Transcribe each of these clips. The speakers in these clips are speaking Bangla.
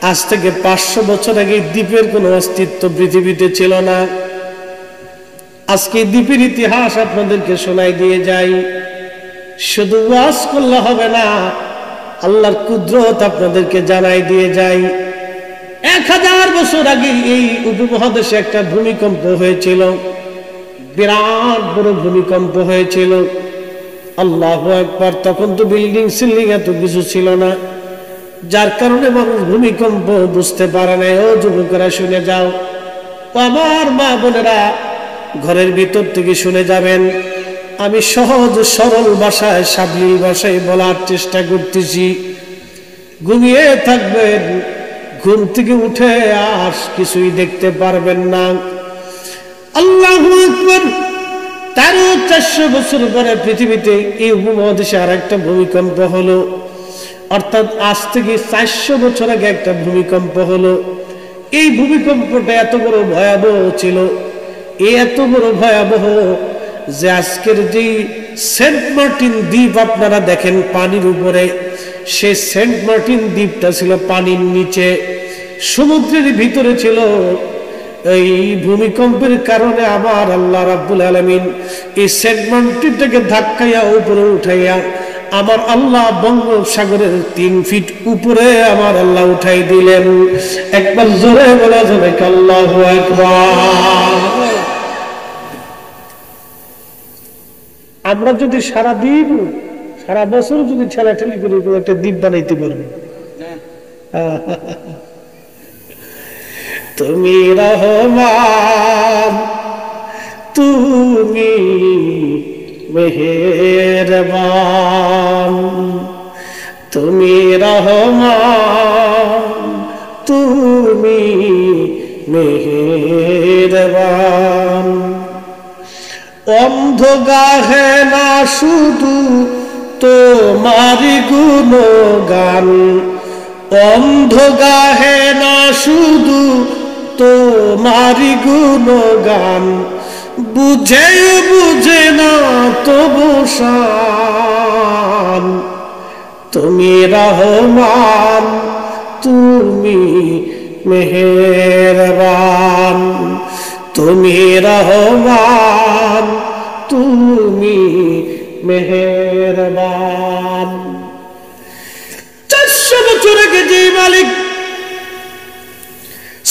আজ থেকে 500 বছর আগে দ্বীপের কোনো অস্তিত্ব পৃথিবীতে ছিল না। আজকে দ্বীপের ইতিহাস আপনাদেরকে শোনাই দিয়ে যাই। শুধু ওয়াজ করলে হবে না, আল্লাহর কুদরত আপনাদেরকে জানাই দিয়ে যাই। 1000 বছর আগে এই উপমহাদেশে একটা ভূমিকম্প হয়েছিল, বিরাট বড় ভূমিকম্প হয়েছিল। আল্লাহু আকবার। তখন তো বিল্ডিং সিল্ডিং এত কিছু ছিল না, যার কারণে মানুষ ভূমিকম্প বুঝতে পারে না। ও যুবকেরা শুনে যাও, আমার মা বোনেরা ঘরের ভিতর থেকে শুনে যাবেন। আমি সহজ সরল ভাষায় সাবলীল ভাষায় বলার চেষ্টা করতেছি। ঘুমিয়ে থাকবেন, ঘুম থেকে উঠে আর কিছুই দেখতে পারবেন না। আল্লাহু আকবার। 400 বছর পরে পৃথিবীতে এই উপমহাদেশে আর একটা ভূমিকম্প হলো। অর্থাৎ আজ থেকে 400 বছর আগে একটা ভূমিকম্প হলো। এই ভূমিকম্পটা এত বড় ভয়াবহ ছিল, এত বড় ভয়াবহ যে আজকের যে সেন্ট মার্টিন দ্বীপ আপনারা দেখেন পানির উপরে, সেই সেন্ট মার্টিন দ্বীপটা ছিল পানির নিচে, সমুদ্রের ভিতরে ছিল। এই ভূমিকম্পের কারণে আমার আল্লাহ রাব্বুল আলামিন এই সেন্ট মার্টিনটাকে ধাক্কাইয়া উপরে উঠাইয়া আমার আল্লাহ বঙ্গোপসাগরের 3 ফিট উপরে আমার আল্লাহ উঠাই দিলেন। একবার জোরে বলা যাবে আল্লাহু আকবার। আমরা যদি সারা দিন সারা বছর যদি ঠেলাঠেলি করি একটা দ্বীপ বানাইতে পারবো। তুমি রহমান, তুমি মেহেরবান, তুমি রহমান, তুমি মেহেরবান। অন্ধ গাহে না শুধু তোমারি গুণগান, অন্ধ গাহে না শুধু তোমারি গুণগান, বুঝে বুঝে না তবু শান। তুমি রহমান, তুমি মেহেরবান, তুমি রহমান, তুমি মেহেরবান। 400 বছর আগে যে মালিক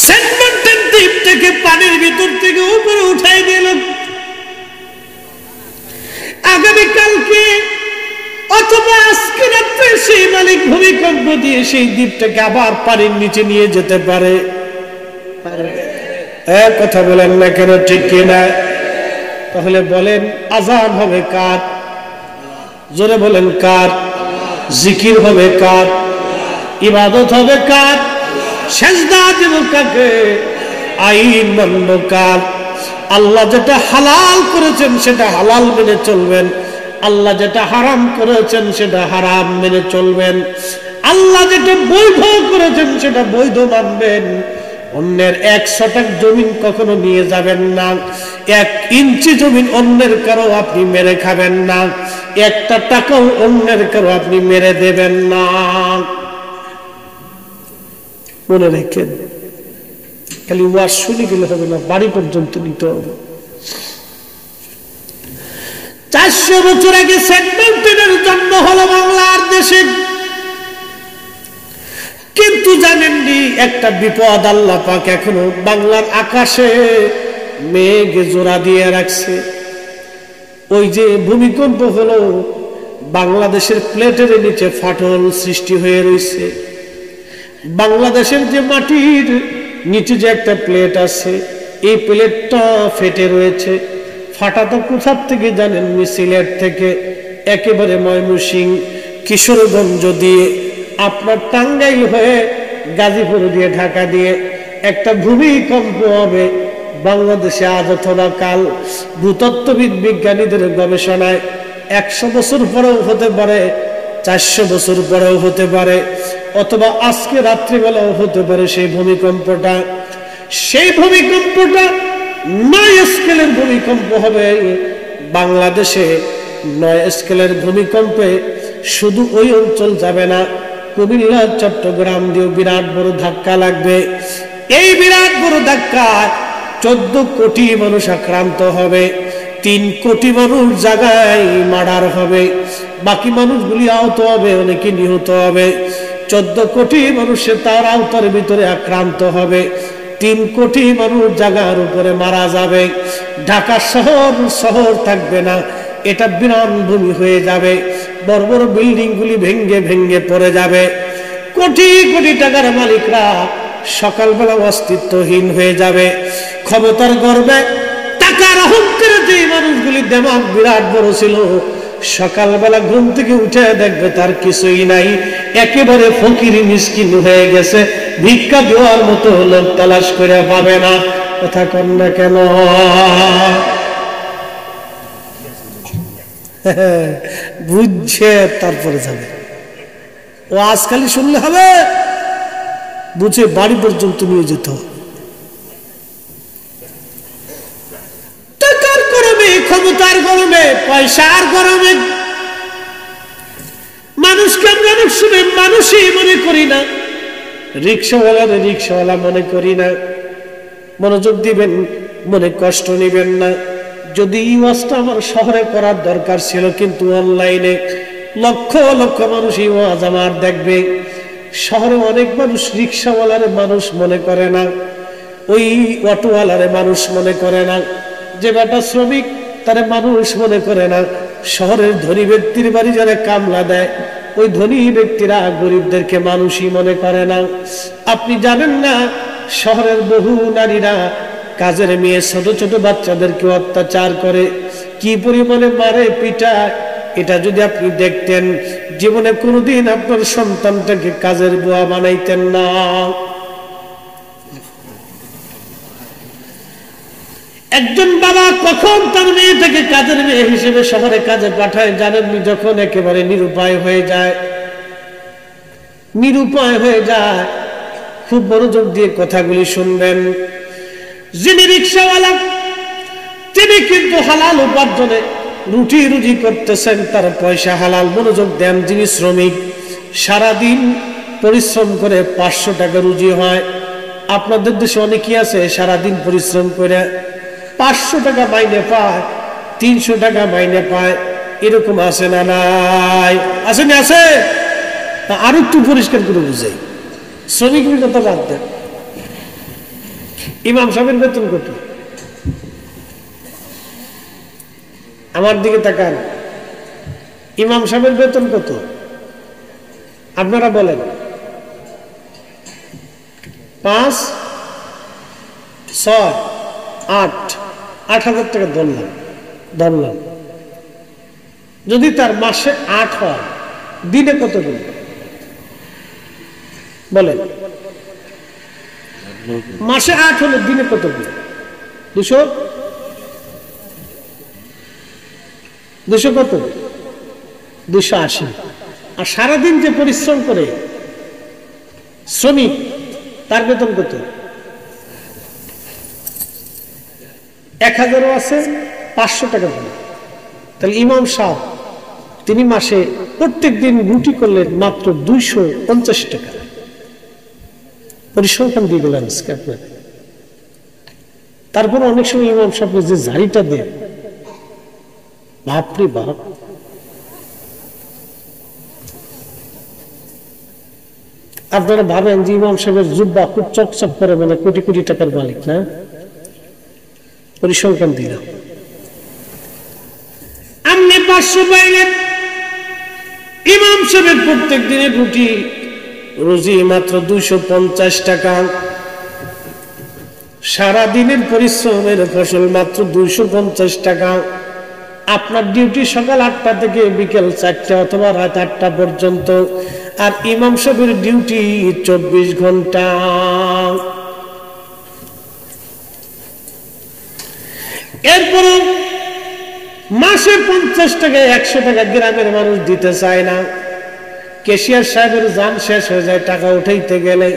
সেন্ট মার্টিন দ্বীপ থেকে পানির ভিতর থেকে উপরে উঠাই দিল, আগামীকালকে অথবা আজকে রাত্রে সেই মালিক ভূমিকম্প দিয়ে সেই দ্বীপটাকে আবার পানির নিচে নিয়ে যেতে পারে। কথা বলেন না কেন, ঠিক কিনা? তাহলে বলেন আযান হবে কার? জোরে বলেন কার? জিকির হবে কার? ইবাদত হবে কার? সেজদা দেব কাকে? আইন মানব কার? আল্লাহ যেটা হালাল করেছেন সেটা হালাল মেনে চলবেন, আল্লাহ যেটা হারাম করেছেন সেটা হারাম মেনে চলবেন, আল্লাহ যেটা বৈধ করেছেন সেটা বৈধ মানবেন। অন্যের 1 শতাংশ জমিন কখনো নিয়ে যাবেন না, 1 ইঞ্চি জমিন অন্যের কারো আপনি মেরে খাবেন না, 1টা টাকাও অন্যের কারো আপনি মেরে দেবেন না। মনে রাখেন, খালি ওয়াজ শুনে গেলে হবে না, বাড়ি পর্যন্ত নিতে হবে। 400 বছর আগে সেন্ট মার্টিনের জন্ম হলো বাংলার দেশে। কিন্তু জানেননি একটা বিপদ, আল্লাহ পাক এখনো বাংলার আকাশে মেঘে জোড়া দিয়ে রাখছে। ওই যে ভূমিকম্প হলো, বাংলাদেশের প্লেটের নিচে ফাটল সৃষ্টি হয়ে রয়েছে। বাংলাদেশের যে মাটির নিচে যে একটা প্লেট আছে, এই প্লেটটা ফেটে রয়েছে। ফাটা তো কোথার থেকে জানেন? সিলেট থেকে একেবারে ময়মনসিংহ, কিশোরগঞ্জ দিয়ে আপনার টাঙ্গাইল হয়ে গাজীপুর দিয়ে ঢাকা দিয়ে একটা ভূমিকম্প হবে বাংলাদেশে আজ অথবা কাল। ভূতত্ত্ববিদ বিজ্ঞানীদের গবেষণায় 100 বছর পরেও হতে পারে, 400 বছর পরেও হতে পারে, অথবা আজকে রাত্রিবেলাও হতে পারে। সেই ভূমিকম্পটা 9 স্কেলের ভূমিকম্প হবে বাংলাদেশে। 9 স্কেলের ভূমিকম্পে শুধু ওই অঞ্চল যাবে না, কুমিল্লা চট্টগ্রাম দিয়ে বিরাট বড় ধাক্কা লাগবে। এই বিরাট বড় ধাক্কায় 14 কোটি মানুষ আক্রান্ত হবে, 3 কোটি মানুষ জায়গায় মার্ডার হবে, বাকি মানুষগুলি আহত হবে, অনেকে নিহত হবে। 14 কোটি মানুষের তার আওতার ভিতরে আক্রান্ত হবে, 3 কোটি মানুষ জায়গার উপরে মারা যাবে। ঢাকা শহর থাকবে না, এটা বিরান ভূমি হয়ে যাবে। বড় বড় বিল্ডিং গুলি ভেঙ্গে ভেঙ্গে পড়ে যাবে। কোটি কোটি টাকার মালিকরা সকালবেলা অস্তিত্বহীন হয়ে যাবে। ক্ষমতার গর্বে টাকার অহংকারে যে মানুষগুলি দেমাগ বিরাট বড় ছিল, সকালবেলা ঘুম থেকে উঠে দেখবে তার কিছুই নাই, একেবারে ফকিরি মিসকিন হয়ে গেছে, ভিক্ষা দেওয়ার মতো লোক তালাশ করে পাবে না। কথা কন না কেন? বুঝছে তারপরে যাবে। ও আজকালই শুনলে হবে, বুঝে বাড়ি পর্যন্ত নিয়ে যেত। টাকার গরমে, ক্ষমতার গরমে, পয়সার গরমে মানুষকে আমরা অনেক সময় মানুষই মনে করি না, রিক্সাওয়ালারে রিক্সাওয়ালা মনে করি না। মনোযোগ দিবেন, মনে কষ্ট নেবেন না। যদি এই ওয়াজটা আমার শহরে করার দরকার ছিল, কিন্তু অনলাইনে লক্ষ লক্ষ মানুষ এই ওয়াজ আমার দেখবে। শহরে অনেক মানুষ রিক্সাওয়ালারে মানুষ মনে করে না, ওই অটোওয়ালারে মানুষ মনে করে না, যে বেটা শ্রমিক তারে মানুষ মনে করে না। শহরের ধনী ব্যক্তির বাড়ি যারা কামলা দেয়, ওই ধনী ব্যক্তিরা গরিবদেরকে মানুষই মনে করে না। আপনি জানেন না, শহরের বহু নারীরা কাজের মেয়ে ছোট ছোট বাচ্চাদেরকে অত্যাচার করে, কি পরিমাণে মারে পিটায়। এটা যদি আপনি দেখতেন, জীবনে কোনোদিন আপনার সন্তানটাকে কাজের বুয়া বানাইতেন না। একজন বাবা কখন তার মেয়েটাকে কাজের মেয়ে হিসেবে শহরে কাজে পাঠায় জানেননি? যখন একেবারে নিরুপায় হয়ে যায়। নিরুপায় হয়ে যায়। খুব মনোযোগ দিয়ে কথাগুলি শুনবেন। যিনি রিক্সাওয়ালা, তিনি কিন্তু হালাল উপার্জনে রুটি রুজি করতেছেন, তার পয়সা হালাল। মনোযোগ দেন। যিনি শ্রমিক, সারাদিন পরিশ্রম করে 500 টাকা রুজি হয়। আপনাদের দেশে অনেকেই আছে সারাদিন পরিশ্রম করে 500 টাকা মাইনে পায়, 300 টাকা মাইনে পায়, এরকম আছে না নাই? আছে না? আছে। আর একটু পরিষ্কার করে বুঝাই, শ্রমিকের কথা বাদ দেন। ইমাম সাহেবের বেতন কত? আমার দিকে তাকান, ইমাম সাহেবের বেতন কত? আপনারা বলেন। 5, 6, 8,000 টাকা ধরলাম। যদি তার মাসে 8 হয়, দিনে কত দিন বলেন? মাসে 8 হলে দিনে কত দিন? 200 কত? 280। আর সারাদিন যে পরিশ্রম করে শ্রমিক, তার বেতন কত? 1000ও আছে, 500 টাকা দিন। তাহলে ইমাম সাহেব তিনি মাসে প্রত্যেক দিন রুটি করলেন মাত্র 250 টাকা। পরিসংখ্যান দিয়ে গেলেন আপনার। তারপর অনেক সময় ইমাম সাহেব যে ঝাড়িটা দেন, বাপরে বাপ। আপনারা ভাবেন যে ইমাম সাহেবের জুব্বা খুব চকচক করে, মানে কোটি কোটি টাকার মালিক না? পরিসংখ্যান দিলাম। আপনি 500 পাইলেন, ইমাম সাহেবের প্রত্যেক দিনের রুজি মাত্র 250 টাকা। সারাদিনের পরিশ্রমের ফসল মাত্র 250 টাকা। আপনার ডিউটি সকাল 8টা থেকে বিকেল 4টা অথবা রাত 8টা পর্যন্ত, আর ইমাম সাহেবের ডিউটি 24 ঘন্টা। এরপর মাসে 50 টাকা 100 টাকা গ্রামের মানুষ দিতে চায় না। ক্যাশিয়ার সাহেবের জান শেষ হয়ে যায় টাকা উঠাইতে গেলে।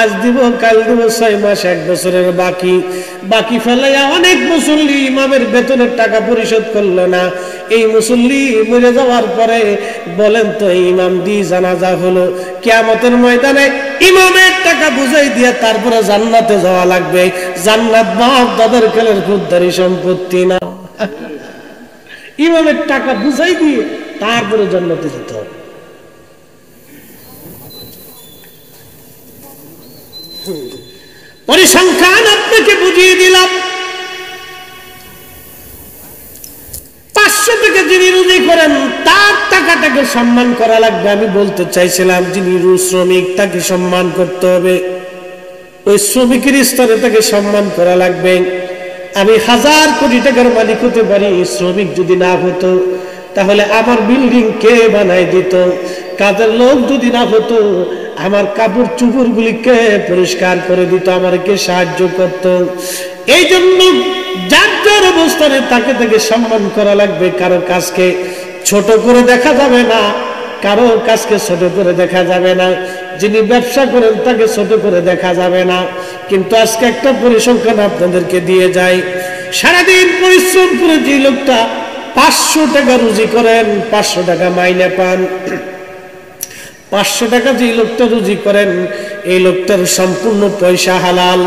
আজ দিব, কাল দিব, 6 মাস 1 বছরের বাকি ফেলাইয়া অনেক মুসল্লি ইমামের বেতনের টাকা পরিশোধ করলো না। এই মুসল্লি মরে যাওয়ার পরে বলেন তো ইমাম দি জানাজা হলো, কিয়ামতের ময়দানে ইমামের টাকা বুঝাই দিয়ে তারপরে জান্নাতে যাওয়া লাগবে। জান্নাত বাপ দাদার খেলের খুদ্দারি সম্পত্তি না, ইমামের টাকা বুঝাই দিয়ে তারপরে জান্নাতে যেতে হবে। পরিসংখ্যান আপনাকে বুঝিয়ে দিলাম। 500 টাকা যিনি রুজি করেন তার টাকাটাকে সম্মান করা লাগবে। আমি বলতে চাইছিলাম যিনি শ্রমিক তাকে সম্মান করতে হবে, ওই শ্রমিকের স্তরে তাকে সম্মান করা লাগবে। আমি 1000 কোটি টাকার মালিক হতে পারি, শ্রমিক যদি না হতো তাহলে আমার বিল্ডিং কে বানাই দিত? কাজের লোক যদি না হতো আমার কাপড় চুপড় গুলি কে পরিষ্কার করে দিত? আমাকে সাহায্য করত। এই জন্য যার যার অবস্থানে তাকে তাকে সম্মান করা লাগবে। কারো কাজকে ছোট করে দেখা যাবে না, কারো কাজকে ছোট করে দেখা যাবে না। যিনি ব্যবসা করেন তাকে ছোট করে দেখা যাবে না। কিন্তু আজকে একটা পরিসংখ্যান আপনাদেরকে দিয়ে যায়, সারাদিন পরিশ্রম করে যে লোকটা 500 টাকা রুজি করেন, 500 টাকা মাইনে পান, 500 টাকা যে লোকটা রুজি করেন এই লোকটার সম্পূর্ণ পয়সা হালাল,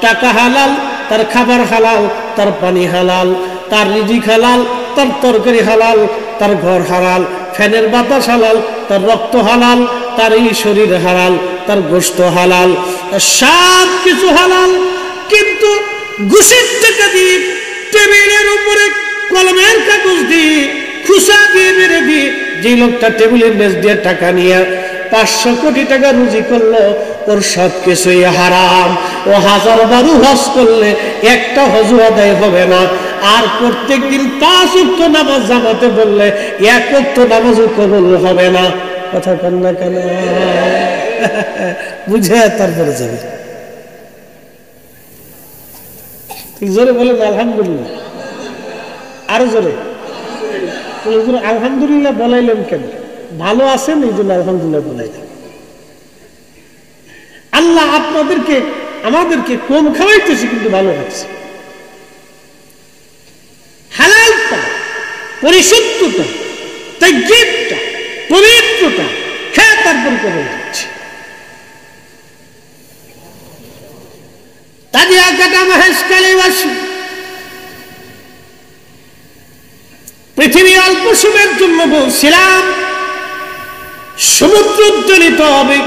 টাকা হালাল, তার খাবার হালাল, তার পানি হালাল, তার রিজিক হালাল, তার তরকারি হালাল, তার ঘর হালাল, ফ্যানের বাতাস হালাল, তার রক্ত হালাল, তার এই শরীর হালাল, তার গোশত হালাল, সব কিছু হালাল। কিন্তু ঘুষের টাকা দিয়ে টেবিলের উপরে কলমের কাগজ দিয়ে খুশা দিয়ে মেরে দিয়ে যে লোকটা টেবিলের নিচ দিয়ে টাকা নিয়ে 500 কোটি টাকা রুজি করলো, ওর সব কিছুই হারাম। ও 1000 বারো হজ করলে একটা হজ আদায় হবে না। আর প্রত্যেক দিন 5 ওয়াক্ত নামাজ জামাতে বললে 1 ওয়াক্ত নামাজও কবুল হবে না। কথা কন না কেন? বুঝে তারপরে যাবে। ঠিক জোরে বলেন আলহামদুলিল্লাহ, আরো জোরে। আলহামদুলিল্লাহ বলাইলেন কেন? ভালো আছেন এই জন্য আলহামদুলিল্লাহ বলাইলেন। আল্লাহ আপনাদেরকে আমাদেরকে কম খাওয়াইতেছে কিন্তু ভালো লাগছে। হালালটা, পরিশুদ্ধতা, তাইয়্যিবটা, পবিত্রতা খেয়ে তারপর করে দিচ্ছে। তাজিয়া কাটা মহেশকালীবাসী পৃথিবী অল্প সময়ের জন্য বলছিলাম সমুদ্র উজ্জ্বলিত হবে,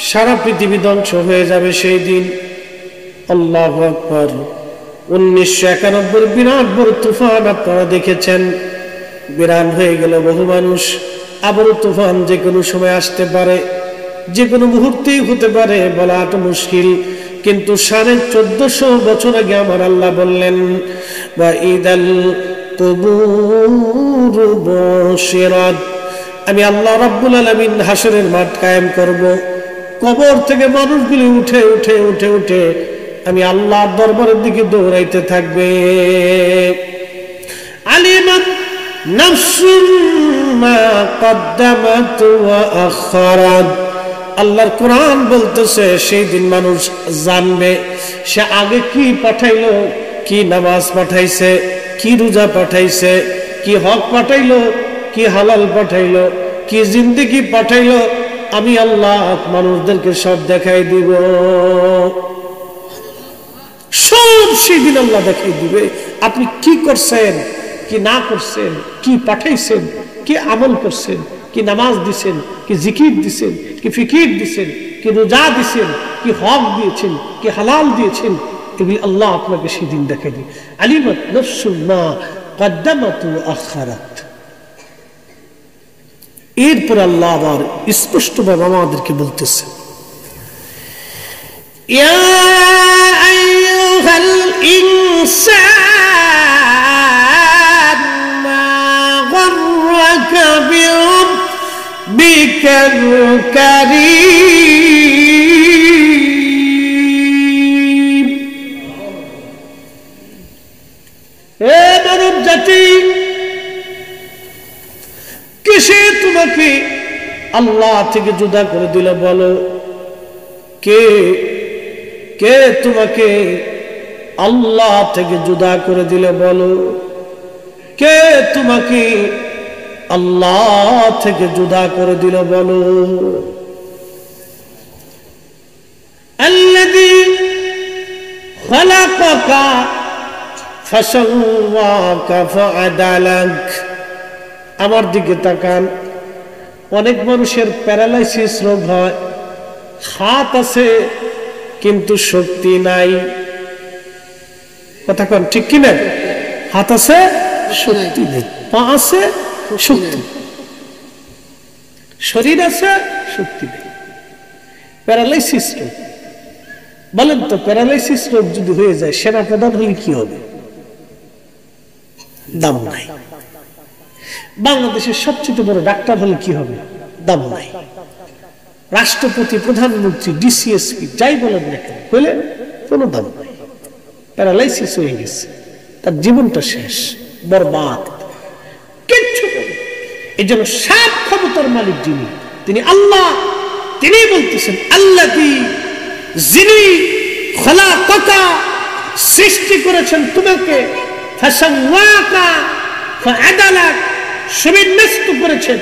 সারা পৃথিবী ধ্বংস হয়ে যাবে সেই দিন। আল্লাহু আকবার। 1991 বিরাট বড় তুফান আপনারা দেখেছেন, বিরান হয়ে গেল বহু মানুষ। আবারও তুফান যে কোনো সময় আসতে পারে, যে কোনো মুহূর্তেই হতে পারে, বলাটা মুশকিল। কিন্তু 1450 বছর আগে আমার আল্লাহ বললেন বা ইদাল কুবুর বুশিরাত, আমি আল্লাহ রাব্বুল আলামিন হাসরের মাঠ কায়েম করব। কবর থেকে মানুষগুলি উঠে উঠে উঠে উঠে আমি আল্লাহর দরবারের দিকে দৌড়াইতে থাকবে। আলিমাত নাফসুম মা কদ্দামাত ওয়া আখারাত। আল্লাহর কোরআন বলতেছে সেই দিন মানুষ জানবে সে আগে কি পাঠাইলো, কি নামাজ পাঠাইছে, কি রোজা পাঠাইছে, কি হক পাঠাইলো, কি হালাল পাঠাইলো, কি জিন্দেগি পাঠাইলো। আমি আল্লাহ মানুষদেরকে সব দেখাই দিব, সব সেদিন আল্লাহ দেখাই দিবে। আপনি কি করছেন, কি না করছেন, কি পাঠাইছেন, কি আমল করছেন, কি নামাজ দিছেন, কি জিকির দিছেন, কি ফিকির দিছেন, কি রোজা দিছেন, কি হক দিয়েছেন, কি হালাল দিয়েছেন, এগুলি আল্লাহ আপনাকে সেদিন দেখাই দিবে। আলিমাত নাফসুম মা কদ্দামাত ওয়া আখারাত। এরপর আল্লাহ আবার স্পষ্টভাবে আমাদেরকে বলতেছে ইয়া আইয়ুহাল ইনসান মা গাররাকা বিরাব্বিকাল কারীম। হে মানব জাতি, কিসে তোমাকে আল্লাহ থেকে জুদা করে দিল বলো? কে কে তোমাকে আল্লাহ থেকে জুদা করে দিলে বলো? কে তোমাকে আল্লাহ থেকে জুদা করে দিল বলো? আল্লাযী খালাকাকা ফাসাওয়াকা ফাআদালাক। আমার দিকে তাকান। অনেক মানুষের প্যারালাইসিস রোগ হয়, হাত আছে কিন্তু শক্তি নাই। কথা কোন ঠিক কি না? হাত আছে শক্তি নেই, পা আছে শক্তি, শরীর আছে শক্তি নেই। প্যারালাইসিস রোগ। বলেন তো, প্যারালাইসিস রোগ যদি হয়ে যায়, সেনাপ্রধান হলে কি হবে? দাম নাই। বাংলাদেশের সবচেয়ে বড় ডাক্তার হলে কি হবে? দাম নাই। রাষ্ট্রপতি, প্রধানমন্ত্রী, ডিসিএসপি যাই বলেন না কেন, বলে কোনো দাম নাই। প্যারালাইসিস হয়ে গেছে, তার জীবনটা শেষ, বরবাদ, কিচ্ছু নেই। এই জন্য সব ক্ষমতার মালিক যিনি, তিনি আল্লাহ। তিনি বলতেছেন আল্লাযী, যিনি খালাকাকা, সৃষ্টি করেছেন তোমাকে, ফাসাওয়াকা ফাআদালাক, সুবিন্যস্ত করেছেন।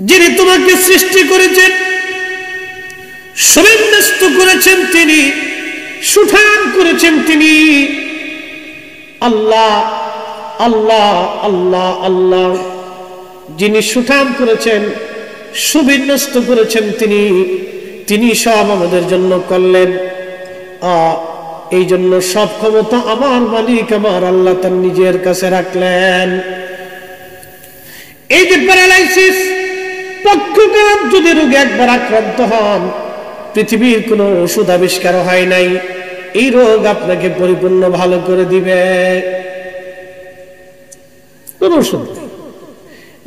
যিনি তোমাকে সৃষ্টি করেছেন, সুবিন্যস্ত করেছেন তিনি, সুঠাম করেছেন তিনি। আল্লাহ আল্লাহ আল্লাহ আল্লাহ, যিনি সুঠাম করেছেন, সুবিন্যস্ত করেছেন তিনি, তিনি সব আমাদের জন্য করলেন। এই জন্য সব ক্ষমতা আমার মালিক, আমার আল্লাহ তার নিজের কাছে রাখলেন। এই যে প্যারালাইসিস, পক্ষঘাত যদি রোগে একবার আক্রান্ত হন, পৃথিবীর কোনো ওষুধ আবিষ্কার হয় নাই, এই রোগ আপনাকে পরিপূর্ণ ভালো করে দিবে। কোন ওষুধ?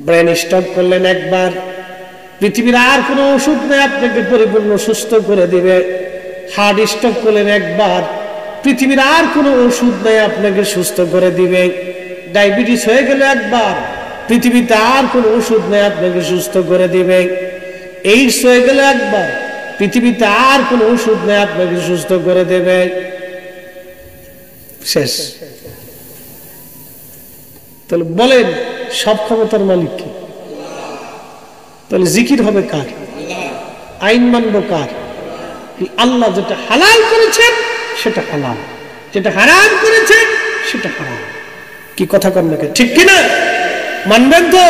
ব্রেন স্ট্রোক করলেন একবার, পৃথিবীর আর কোনো ওষুধ নেই আপনাকে পরিপূর্ণ সুস্থ করে দিবে। হার্ট স্ট্রোক করলেন একবার, পৃথিবীর আর কোনো ওষুধ নেই আপনাকে সুস্থ করে দিবে। ডায়াবেটিস হয়ে গেলে একবার, পৃথিবীতে আর কোনো ওষুধ নেই আপনাকে সুস্থ করে দিবে। এইডস হয়ে গেলে একবার, পৃথিবীতে আর কোনো ওষুধ নেই আপনাকে সুস্থ করে দেবে। শেষ। তাহলে বলেন, সব ক্ষমতার মালিক কি? তাহলে জিকির হবে কার? আইন মানব কার? আল্লাহ যেটা হালাল করেছেন সেটা হালাল, যেটা হারাম করেছেন সেটা হারাম। কি কথা কন নাকি? ঠিক কিনা? মানবেন তো?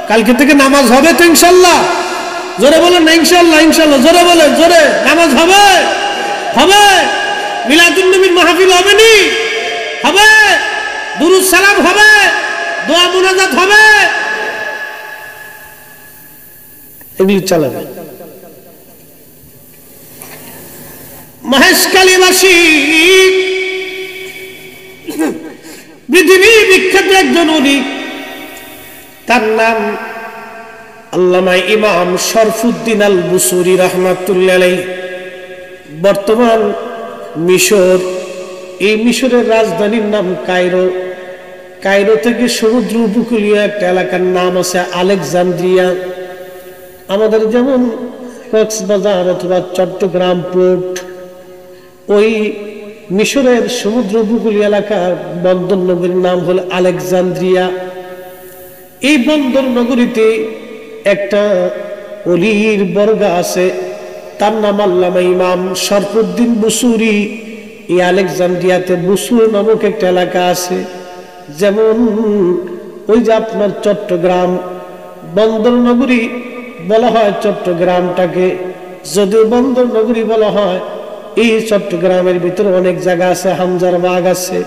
কালকে থেকে নামাজ হবে তো ইনশাল্লাহ? জোরে বলেন না ইনশাল্লাহ? ইনশাল্লাহ জোরে বলেন, জোরে। নামাজ হবে? হবে। মিলাদুন নবীর মাহফিল হবে নি? হবে। দুরুদ সালাম হবে, দোয়া মুনাজাত হবে, এগুলি চালাবে। মহেশখালীবাসী পৃথিবী বিখ্যাত একজন উনি, তার নাম আল্লামা ইমাম শরফুদ্দিন আল বুসুরি রাহমাতুল্লাহ আলাইহি। বর্তমান মিশর, এই মিশরের রাজধানীর নাম কায়রো। কায়রো থেকে সমুদ্র উপকূলীয় একটা এলাকার নাম আছে আলেকজান্দ্রিয়া। আমাদের যেমন কক্সবাজার অথবা চট্টগ্রাম পোর্ট, ওই মিশরের সমুদ্র উপকূলীয় এলাকার বন্দর নগরীর নাম হলো আলেকজান্দ্রিয়া। এই বন্দর নগরীতে একটা অলির বর্গা আছে, তার নাম আল্লামা ইমাম শরফুদ্দিন বুসুরি। এই আলেকজান্দ্রিয়াতে বুসুর নামক একটা এলাকা আছে। যেমন ওই যে আপনার চট্টগ্রাম বন্দর নগরী বলা হয় চট্টগ্রামটাকে, যদিও বন্দর নগরী বলা হয়। এই চট্টগ্রামের ভিতরে অনেক জায়গা আছে, হামজার বাগ আছে,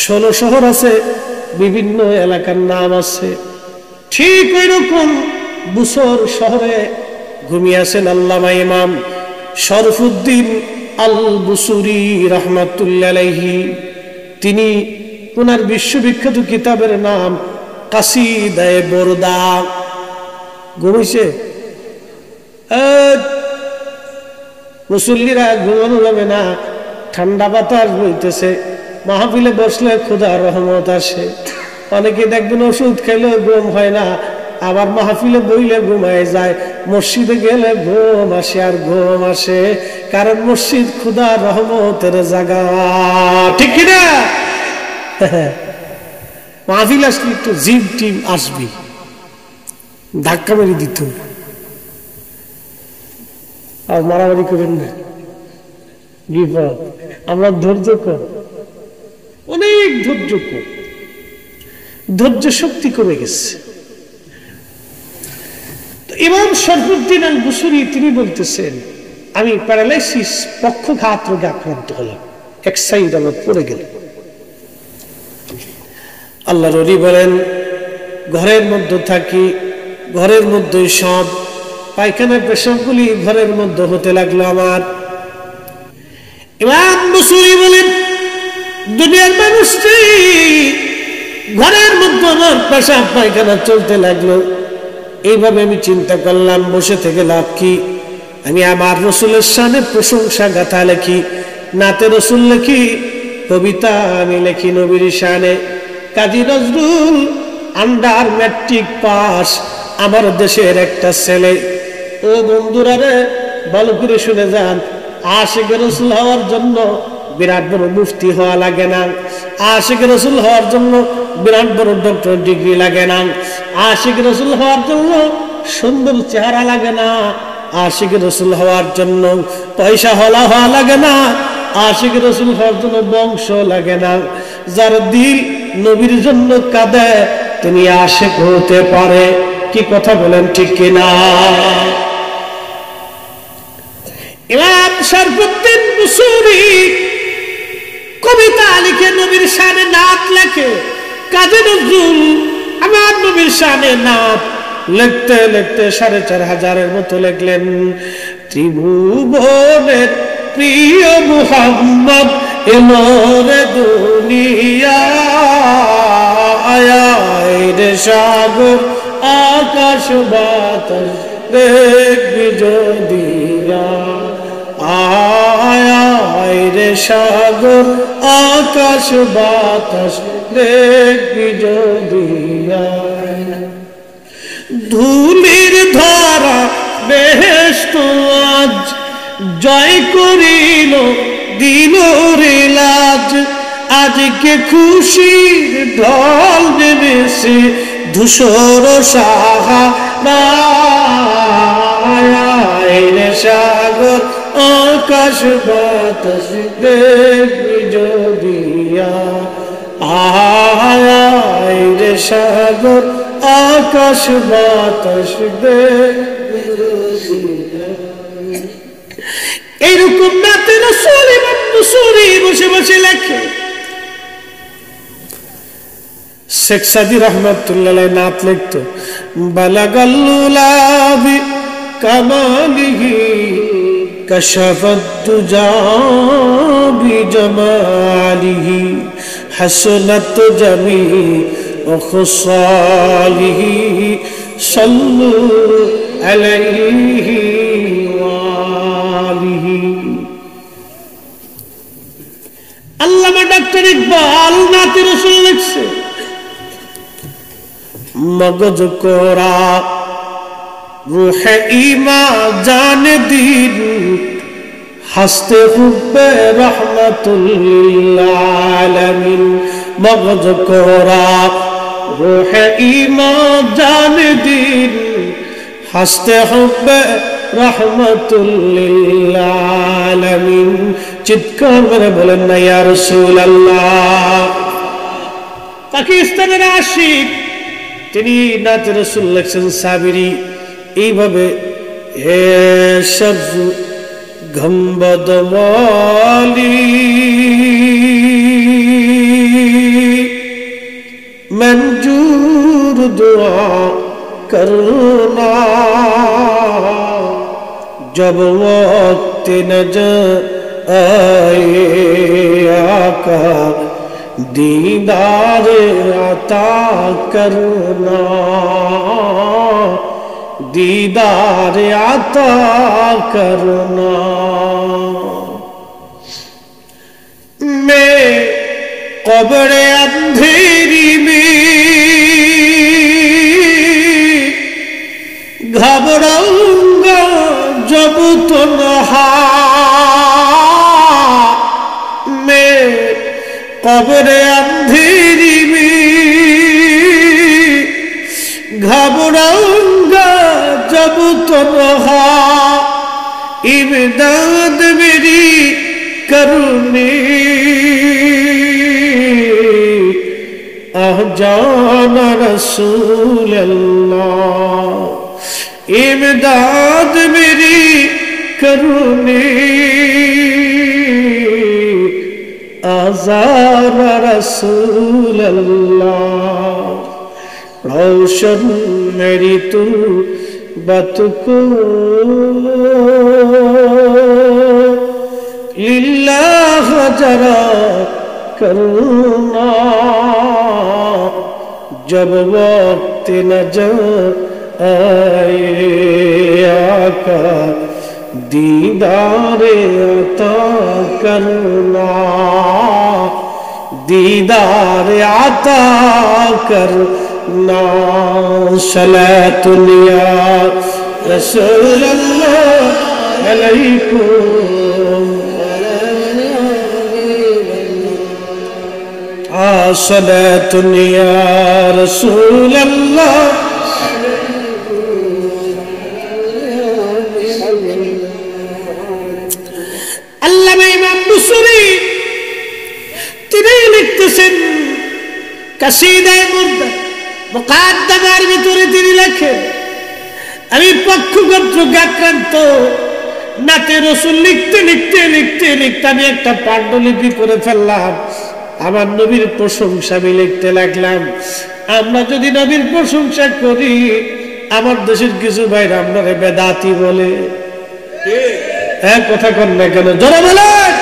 16 শহর আছে, বিভিন্ন এলাকার নাম আছে। ঠিক ওই রকম বুসর শহরে ঘুমিয়ে আছেন আল্লামা ইমাম শরফুদ্দিন আল বুসুরি রাহমাতুল্লাহ আলাইহি। তিনি ওনার বিশ্ববিখ্যাত কিতাবের নাম কাসিদায়ে বরদা। ঘুমিয়েছে? মুসল্লিরা ঘুমানো যাবে না, ঠান্ডা বাতাস বইতেছে, মাহফিলে বসলে খোদার রহমত আসে। অনেকে দেখবেন ওষুধ খেলে ঘুম হয় না, আবার মাহফিলে বইলে ঘুমায় যায়। মসজিদে গেলে ঘুম আসে আর ঘুম আসে, কারণ মসজিদ খোদার রহমতের জায়গা। ঠিক কিনা? মাহফিল আসলে একটু জিম টিম আসবি, ধাক্কা মেরে দিত, আর মারামারি করেন না, বিপদ। আমরা ধৈর্য কর, অনেক ধৈর্য কর, ধৈর্য শক্তি কমে গেছে। ইমাম শরফুদ্দিন আল বুসরি তিনি বলতেছেন, আমি প্যারালাইসিস পক্ষঘাত রোগে আক্রান্ত হলাম, এক সাইড আমার পড়ে গেল। আল্লাহর ওলি বলেন, ঘরের মধ্যে থাকি, ঘরের মধ্যে সব পায়খানা পেশাবগুলি ঘরের মধ্যে হতে লাগলো আমার। ইমাম বুসরি বলেন, দুনিয়ার মানুষটি ঘরের মধ্যে আমার পেশাব পায়খানা চলতে লাগলো। এইভাবে আমি চিন্তা করলাম, বসে থেকে লাভ কি? আমি আমার রসুলের শানে প্রশংসা গাথা লেখি, নাতে রসুল লেখি, কবিতা আমি লেখি নবীর শানে। Kazi Nazrul under matric pass, আমার দেশের একটা ছেলে। ও বন্ধুরা রে, ভালো করে শুনে যান, আশিকে রসুল হওয়ার জন্য বিরাট বড় মুফতি হওয়া লাগে না, আশিকে রসুল হওয়ার জন্য বিরাট বড় ডক্টর ডিগ্রি লাগে না, আশিকে রসুল হওয়ার জন্য সুন্দর চেহারা লাগে না, আশিকে রসুল হওয়ার জন্য পয়সা হলা হওয়া লাগে না, আশিকে রসুল হওয়ার জন্য বংশ লাগে না। যার দিল নবীর জন্য কাঁদে তিনি আশিক হতে পারে। কি কথা বলেন, ঠিক কিনা? ইমাম শরফুদ্দিন বুসরি কবিতা লিখে নবীর শানে নাত লেখে। কাজী নজরুল আমার নবীর শানে নাত লিখতে লিখতে ৪৫০০ মতো লিখলেন। ত্রিভুবনের প্রিয় মুহাম্মদ এমন দুনিয়ায়, সাগর আকাশ বাতাস দেখবি যদি, আয় রে সাগর আকাশ বাতাস দেখবি যদি। ধুলির ধারা বেহেশত আজ জয় করিল দিল রে লাজ, আজকে খুশির ঢল নেমেছে ধূসর সাহারায়, রে সাগর আকাশ বাতাস দেখবি যদি, আয় রে সাগর আকাশ বাতাস দেখবি যদি। এইরকম নাতে রাসূল ইমাম বুসরি বসে বসে লেখে। শেখ সাদি রহমাতুল্লাহ আলাইহি নাত লিখতো, বালাগাল্লুলাবি কামালিহি কাশাফাত দুজা বিজামালিহি হাসনাত জামিউ খুসালিহি সাল্লু আলাইহি ওয়া আলিহি। আল্লামা ডক্টর ইকবাল নাতে রাসূল লিখছে, মগজ কোরা রূহে ঈমা জান দিন হাসতে হুব্বে রহমাতুল লিল আলামিন। মগজ কোরা রূহে ঈমা জান দিন হাসতে হুব্বে রহমাতুল লিল আলামিন। চিৎকার করে বলেন না ইয়া রাসূলুল্লাহ। পাকিস্তানের আশিক তিনি নাতে রাসূল লিখছেন সাবিরি এইভাবে, হে সবজ গম্বদ ওয়ালি মঞ্জুর দুআ করনা, जब वक्त नजर आए आका दीदार अता करना, दीदार अता करना। मैं कब्र अंधेरी में घबराऊंगा जब तन्हा, मैं कब्र अंधेरी रंगा जब तो रहा इमदाद मेरी करनी आह जाना रसूल अल्लाह इमदाद मेरी करनी आज़ाना रसूल अल्लाह रोशन मेरी तू बात को लिल्लाह जरा करना जब वक्त न आए आका दीदारे अता करना दीदारे अता करना सलातुल्ला रसूल अल्लाह अलैकुम सलातुल्ला रसूल अल्लाह আল্লামা ইমাম বুসরি তিনি লিখতেছেন কাসিদায়ে মুকাদ্দামার ভিতরে তিনি লেখেন আমি পক্ষগোত্র আক্রান্ত নাতে রাসূল লিখতে লিখতে লিখতে লিখতে আমি একটা পাণ্ডুলিপি করে ফেললাম আমার নবীর প্রশংসা আমি লিখতে লাগলাম আমরা যদি নবীর প্রশংসা করি আমার দেশের কিছু ভাইরা আপনারা বেদাতি বলে কথা কন না কেন জোরে বলেন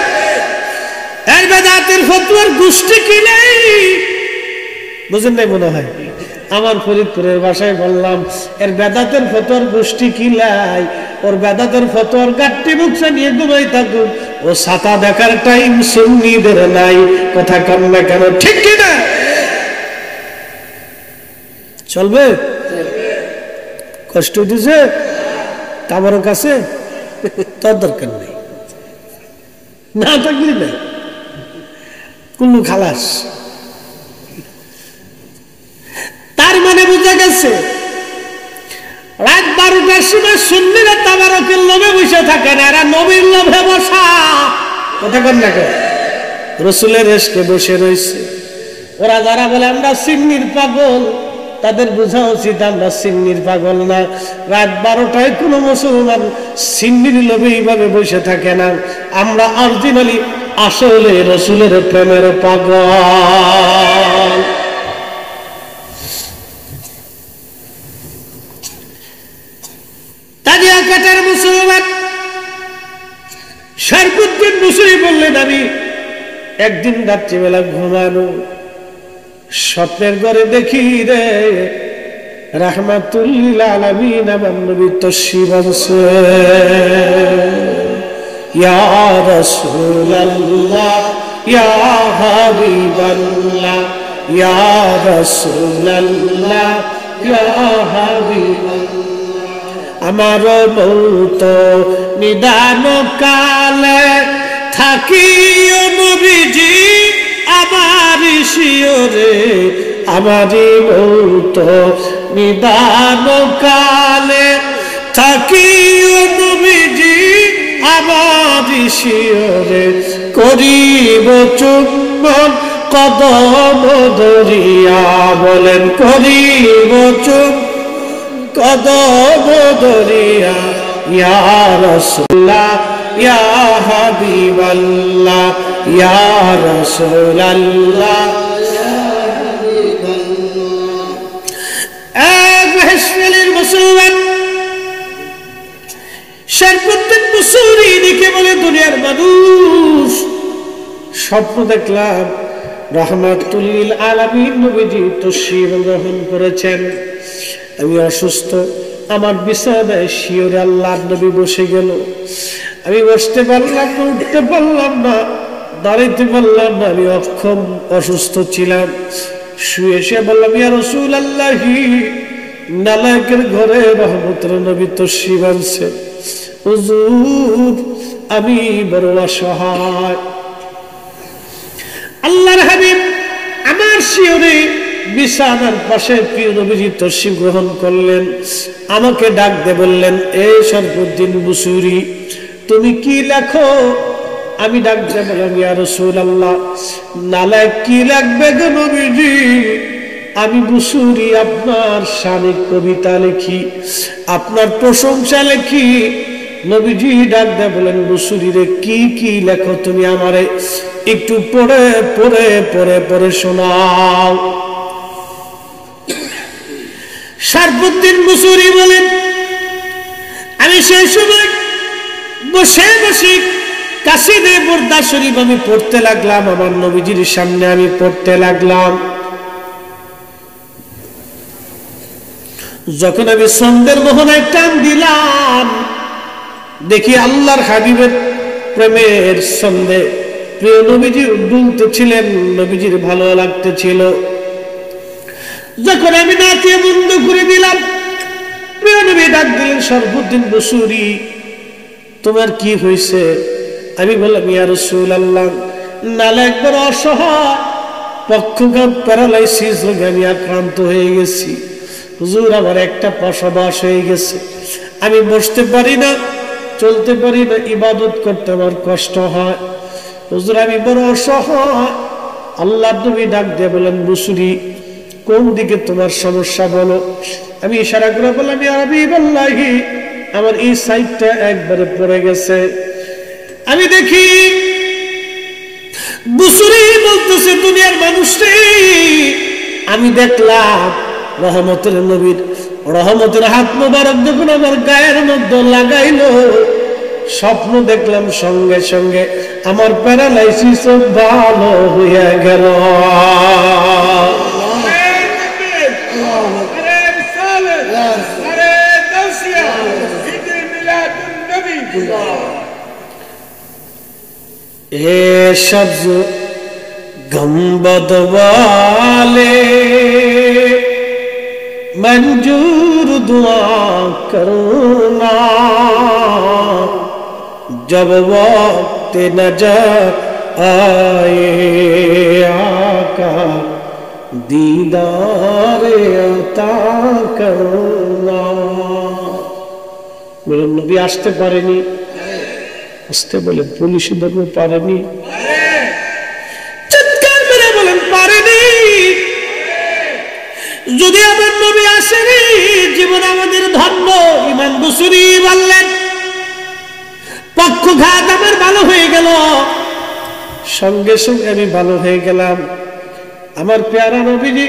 এর বেদাতের ফতোয়ার গোষ্ঠী কি নেই বুঝেন নাই মনে হয় আমার ফরিদপুরের ভাষায় বললাম এর বেদাতের ফতোয়ার গোষ্ঠী কি লাই ওর বেদাতের ফতোয়ার গাট্টি মুখে নিয়ে ঘুমাই থাকুক ও ছাতা দেখার টাইম সুন্নিদের নাই কথা কন না কেন ঠিক কি না চলবে কষ্ট দিছে তার কাছে তোর দরকার নেই না থাকলে না কুল্লু খালাস তার মানে বোঝা গেছে রাত 12টার সময় সুন্নিরা তাবারকের লোভে বসে থাকে না এরা নবীর লোভে বসা কথা কন না কেন রাসূলের ইশকে বসে রয়েছে ওরা যারা বলে আমরা সিন্নির পাগল তাদের বোঝা উচিত আমরা সিন্নির পাগল না রাত 12টায় কোনো মুসলমান সিন্নির লোভে এইভাবে বসে থাকে না আমরা অরিজিনালি আসলে রাসূলের প্রেমের পাগল তাজিয়া কাটার মুসলমান শরফুদ্দিন বুসরি বললেন আমি একদিন রাত্রিবেলা ঘুমানো স্বপ্নের ঘরে দেখি রে রাহমাতুল লিল আলামিন আমার নবী তাশরীফ আনছে ইয়া রাসূলুল্লাহ ইয়া হাবিবাল্লাহ ইয়া রাসূলুল্লাহ ইয়া হাবিবাল্লাহ আমার মৌত নিদান কালে থাকিও নবীজি আমার শিওরে আমারি মৌত নিদান কালে থাকিও নবীজি আমার শিওরে করিব চুম্বন কদম ধরিয়া বলেন করিব চুম্বন কদম ধরিয়া ইয়া রাসূলুল্লাহ ইয়া হাবিবাল্লাহ ইয়া রাসূলুল্লাহ এক মুসলমান শরফুদ্দিন বুসরি দিকে বলে দুনিয়ার মানুষ স্বপ্ন দেখলাম রাহমাতুল লিল আলামিন নবীজি তাশরীফ গ্রহণ করেছেন আমি অসুস্থ আমার বিছানায় শিওরে আল্লাহর নবী বসে গেল আমি বসতে পারলাম না উঠতে পারলাম না দাঁড়াইতে পারলাম না আমি অক্ষম অসুস্থ ছিলাম শুয়ে এসে বললাম ইয়া রাসূলুল্লাহি নালাকের ঘরে রহমতের নবী তাশরীফ আনছে হুজুর আমি বড় অসহায় আল্লাহর হাবিব আমার শিওরে বিছানার পাশে প্রিয় নবীজি তশরিফ গ্রহণ করলেন। আমাকে ডাক দিয়ে বললেন, এই শরফুদ্দিন বুসুরি, তুমি কি লেখো? আমি ডাক দিয়ে বললাম, ইয়া রাসূলুল্লাহ, নালে কি লাগবে গো নবীজি? আমি বুসুরি আপনার শানে কবিতা লিখি, আপনার প্রশংসা লিখি। নবীজি ডাক দিয়ে বলেন, বুসুরি রে, কি কি লেখো তুমি আমারে একটু পড়ে পড়ে পড়ে পড়ে শোনাও। শরফুদ্দিন বুসুরি বলেন, আমি সেই সময় বসে বসে কাসিদে বুরদা শরীফ আমি পড়তে লাগলাম, আমার নবীজির সামনে আমি পড়তে লাগলাম। যখন আমি ছন্দের মোহনায় টান দিলাম, দেখি আল্লাহর হাবিবের প্রেমের ছন্দে প্রিয় নবীজি দুলতেছিলেন, নবীজির ভালো লাগতেছিল। যখন আমি নাচিয়ে বন্ধ করে দিলাম, প্রিয় নবী ডাক দিলেন, শরফুদ্দিন বুসুরি, তোমার কি হয়েছে? আমি বললাম, ইয়া রাসূলুল্লাহ, নালে একবার অসহায় পক্ষঘাত প্যারালাইসিস রোগে আমি আক্রান্ত হয়ে গেছি। হুজুর, আমার একটা পাশাবাস হয়ে গেছে, আমি বসতে পারি না, চলতে পারি না, ইবাদত করতে আমার কষ্ট হয়। হুজুর, আমি বড় অসহায়। আল্লাহ নবী ডাক দিয়ে বলেন, বুসুরি, কোন দিকে তোমার সমস্যা বলো। আমি ইশারা করে বললাম, ইয়া হাবিবাল্লাহি, আমার এই সাইডটা একবারে পড়ে গেছে। আমি দেখি বুসুরি বলতেছে, দুনিয়ার মানুষটি, আমি দেখলাম রহমতের নবীর রহমতের হাত মোবারক যখন আমার গায়ের মধ্যে লাগাইলো, স্বপ্ন দেখলাম, সঙ্গে সঙ্গে আমার প্যারালাইসিস ভালো হয়ে গেল। এ সবজ গম্বদ वाले मंजूर दुआ करना, जब वक्त नजर आए आका दीदार अता करना। বলেন, নবী আসতে পারেনি? আসতে বলে পুলিশে ধরবে পারেনি? চিৎকার মেরে বলেন, পারেনি। যদি আমার নবী আসেনি, জীবন আমাদের ধন্য। ইমাম বুসুরি বললেন, পক্ষঘাত আমার ভালো হয়ে গেল, সঙ্গে সঙ্গে আমি ভালো হয়ে গেলাম। আমার পেয়ারা নবীজি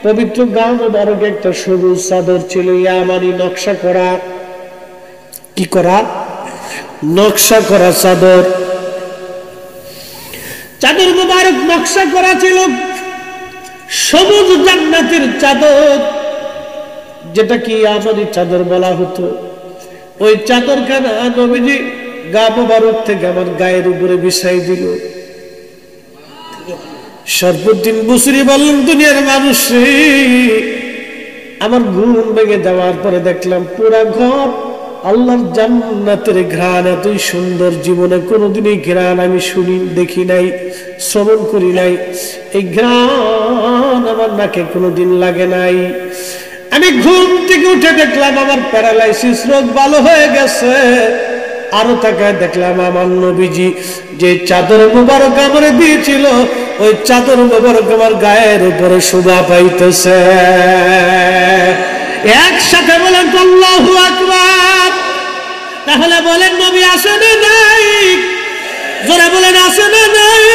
পবিত্র গাঁ মোবারক একটা সবুজ চাদর ছিল, ইয়ামানি নকশা করা। কি করা? নকশা করা চাদর। চাদর মোবারক নকশা করা ছিল, সবুজ জান্নাতের চাদর, যেটা কি ইয়ামানি চাদর বলা হতো। ওই চাদর খানা নবীজি গা মোবারক থেকে আমার গায়ের উপরে বিছাই দিল। শরফুদ্দিন বুসরি বললেন, দুনিয়ার মানুষ, আমার ঘুম ভেঙে দেওয়ার পরে দেখলাম পুরা ঘর আল্লাহর জান্নাতের ঘ্রাণ। এতই সুন্দর জীবনে কোনোদিনই ঘ্রাণ আমি শুনি, দেখি নাই, শ্রবণ করি নাই। এই ঘ্রাণ আমার নাকে কোনোদিন লাগে নাই। আমি ঘুম থেকে উঠে দেখলাম আমার প্যারালাইসিস রোগ ভালো হয়ে গেছে। আরো তাকায় দেখলাম আমার নবীজি যে চাদর মুবারক আমারে দিয়েছিল, ওই চাদর মুবারক আমার গায়ের উপরে শোভা পাইতেছে। একসাথে বলেন আল্লাহু আকবার। তাহলে বলেন, নবী আসে না নাই? জোরে বলেন, আসে না নাই?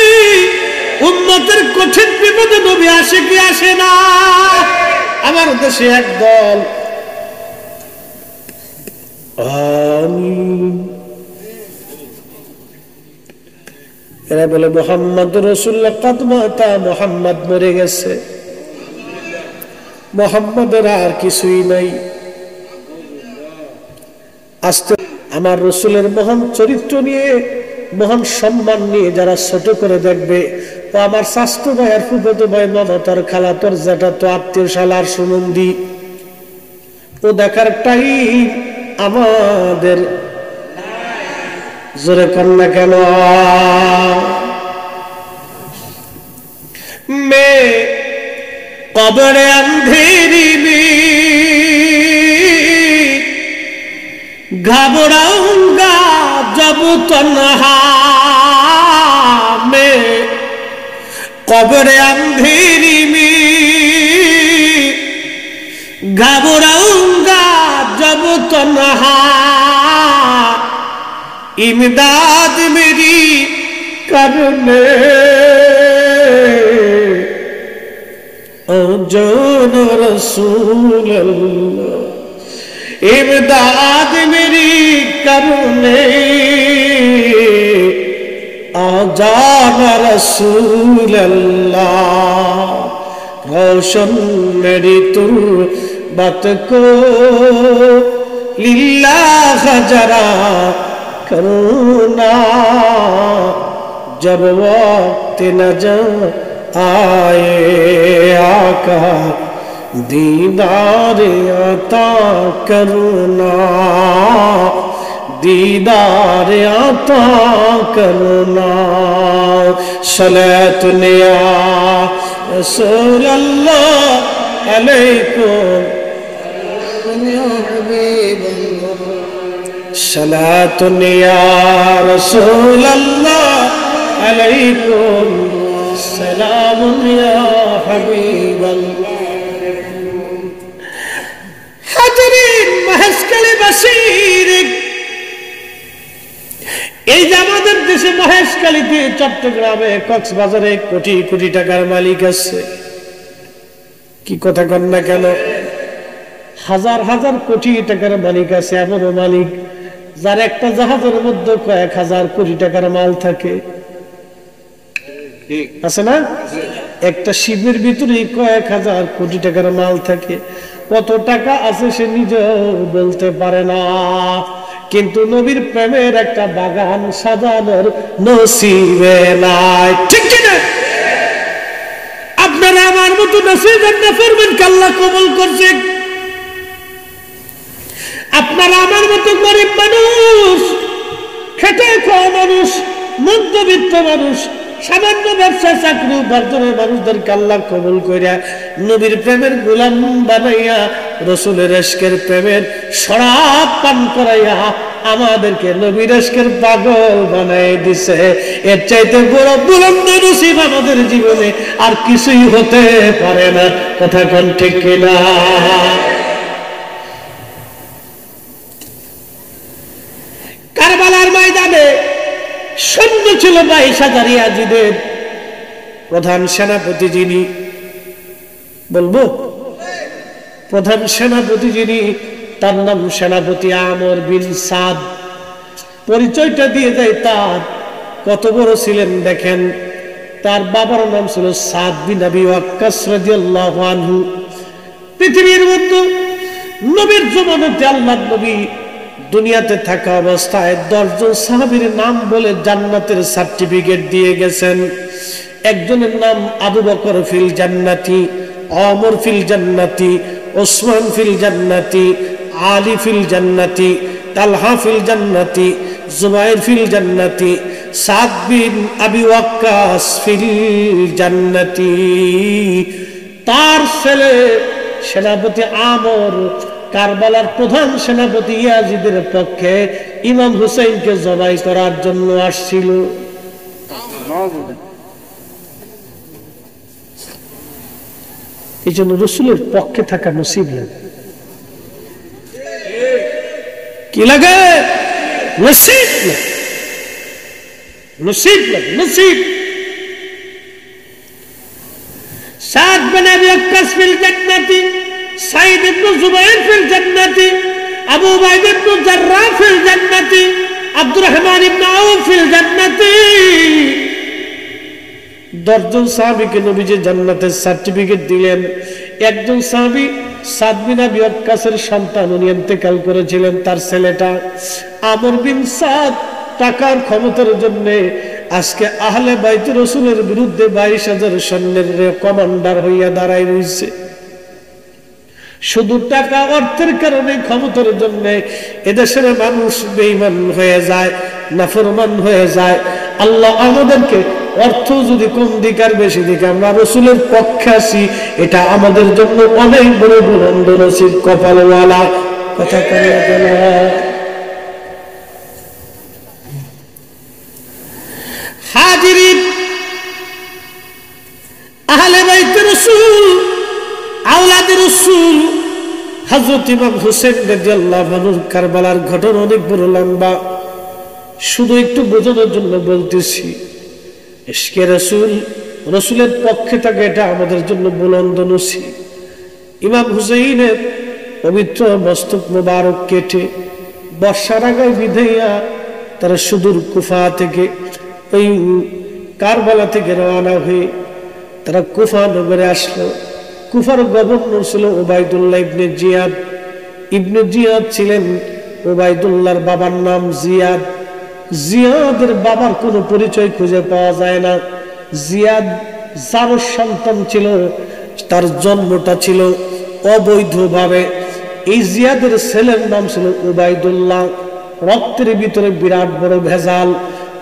উম্মতের কঠিন বিপদে নবী আসে কি আসে না? আমার দেশে একদল আমিন, এরা বলে মুহাম্মদ রাসূলুল্লাহ কাদ মাতা, মুহাম্মদ মরে গেছে, মুহাম্মদের আর কিছুই নাই। আস্তে আমার রসুলের মহান চরিত্র নিয়ে, মহান সম্মান নিয়ে যারা ছোট করে দেখবে, তো আমার স্বাস্থ্য ভাই আর ফুফাতো ভাই, মামাতার খালাতর যেটা তো আত্মীয় শালার সুনন্দি, ও দেখার টাইম আমাদের। জোরে কন্যা কেন? मैं कब्र अंधेरी में घबराऊंगा जब तन्हा में, कब्र अंधेरी में घबराऊंगा जब तन्हा, इमदाद मेरी करने जान रसूल अल्लाह, इमदाद मेरी करने जान रसूल अल्लाह, रोशन मेरी तुर्बत को लिल्लाह जरा करना, जब वक्त नजर आए आका दीदार अता करना, दीदार अता करना। सलात या रसूल अल्लाह अलैकुम, सलात या रसूल अल्लाह अलैकुम, सलाम या हबीब हाज़रीन महेशখালী বাসীর এই যে আমাদের দেশে মহেশখালীতে, চট্টগ্রামে, কক্সবাজারে কোটি কোটি টাকার মালিক আছে। কি কথা কন না কেন? হাজার হাজার কোটি টাকার মালিক আছে। এমন মালিক যার একটা জাহাজের মধ্যে কয়েক হাজার কোটি টাকার মাল থাকে, আছে না? একটা শিবের ভিতরে কয়েক হাজার কোটি টাকার মাল থাকে। কত টাকা আছে সে নিজেও বলতে পারে না, কিন্তু নবীর প্রেমের একটা বাগান সাজানোর নসিবে নাই। ঠিক কিনা? আপনারা আমার মতো নসিব না করবেন, আল্লাহ কবুল করছে। আপনারা আমার মতো গরিব মানুষ, খেটে খাওয়া মানুষ, মধ্যবিত্ত মানুষ, সামান্য ব্যবসা চাকরি উপার্জনের মানুষদেরকে আল্লাহ কবুল কইরা নবীর প্রেমের গোলাম বানাইয়া, রসুলের ইশকের প্রেমের শরাব পান করাইয়া আমাদেরকে নবীর ইশকের পাগল বানাই দিছে। এর চাইতে বড় বুলন্দ নসিব আমাদের জীবনে আর কিছুই হতে পারে না। কথা কোন ঠিক কিনা? কারবালার ময়দানে সৈন্য ছিল 22,000 ইয়াজিদের। প্রধান সেনাপতি যিনি, বলবো প্রধান সেনাপতি যিনি, তার নাম সেনাপতি আমর বিন সাদ। পরিচয়টা দিয়ে যায় তার, কত বড় ছিলেন দেখেন। তার বাবার নাম ছিল সাদ বিন আবি ওয়াক্কাস রাদিয়াল্লাহু আনহু। পৃথিবীর মধ্যে নবীর জমানাতে আল্লাহর নবী দুনিয়াতে থাকা অবস্থায় 10 জন সাহাবীর নাম বলে জান্নাতের সার্টিফিকেট দিয়ে গেছেন। একজনের নাম আবু বকর ফিল জান্নাতি, ওমর ফিল জান্নাতি, ওসমান ফিল জান্নাতি, আলী ফিল জান্নাতি, তালহা ফিল জান্নাতি, জুবাইর ফিল জান্নাতি, সাদ বিন আবি ওয়াক্কাস ফিল জান্নাতি। তার ছেলে সেনাপতি আমর কারবালার প্রধান সেনাপতি ইয়াজিদের পক্ষে ইমাম হুসাইনকে জবাই করার জন্য আসছিল। এই জন্য রসুলের পক্ষে থাকা নসিব লাগে। কি লাগে? নসিব লাগে, নসিব লাগে, নসিব। সাদ বিন আবি ওয়াক্কাস ফিল জান্নাতি, সাইদ ইবনে জুবাইর ফিল জান্নাতি, আবু উবাইদা ইবনে জাররাহ ফিল জান্নাতি, আব্দুর রহমান ইবনে আউফ ফিল জান্নাতি। 10 জন সাহাবীকে নবীজি জান্নাতের সার্টিফিকেট দিলেন। একজন সাহাবী সাদ বিন আবি ওয়াক্কাসের সন্তান, উনি ইন্তেকাল করেছিলেন। তার ছেলেটা আমর বিন সাদ টাকার ক্ষমতার জন্য আজকে আহলে বাইত রাসূলের বিরুদ্ধে 22,000 সৈন্যের কমান্ডার হইয়া দাঁড়ায় রয়েছে। শুধু টাকা অর্থের কারণে, ক্ষমতার জন্য এদেশের মানুষ বেঈমান হয়ে যায়, নাফরমান হয়ে যায়। আল্লাহ আমাদেরকে অর্থ যদি কম দিক আর বেশি দিক আমরা রসুলের পক্ষে আসি, এটা আমাদের জন্য অনেক বড় বুলন্দ নসিব, কপালওয়ালা। কথা বলে গেল। হাজিরিন, আহলে বাইতে রাসূল, আওলাদে রাসূল, হযরত ইমাম হোসেন রাদিয়াল্লাহু আনহু কারবালার ঘটনা অনেক বড় লম্বা, শুধু একটু বোঝানোর জন্য বলতেছি। ইশকে রাসূল, রাসূলের পক্ষে থাকে, এটা আমাদের জন্য বুলন্দ নসিব। ইমাম হুসাইনের পবিত্র মস্তক মোবারক কেটে বর্ষার আগায় বিধাইয়া তারা সুদূর কুফা থেকে, ওই কারবালা থেকে রওনা হয়ে তারা কুফা নগরে আসলো। কুফার গভর্নর ছিল উবাইদুল্লাহ ইবনে জিয়াদ। ইবনে জিয়াদ ছিলেন উবাইদুল্লাহর বাবার নাম জিয়াদ। জিয়াদের বাবার কোনো পরিচয় খুঁজে পাওয়া যায় না। জিয়াদ যার সন্তান ছিল, তার জন্মটা ছিল অবৈধভাবে। এই জিয়াদের ছেলের নাম ছিল উবাইদুল্লাহ। রক্তের ভিতরে বিরাট বড় ভেজাল।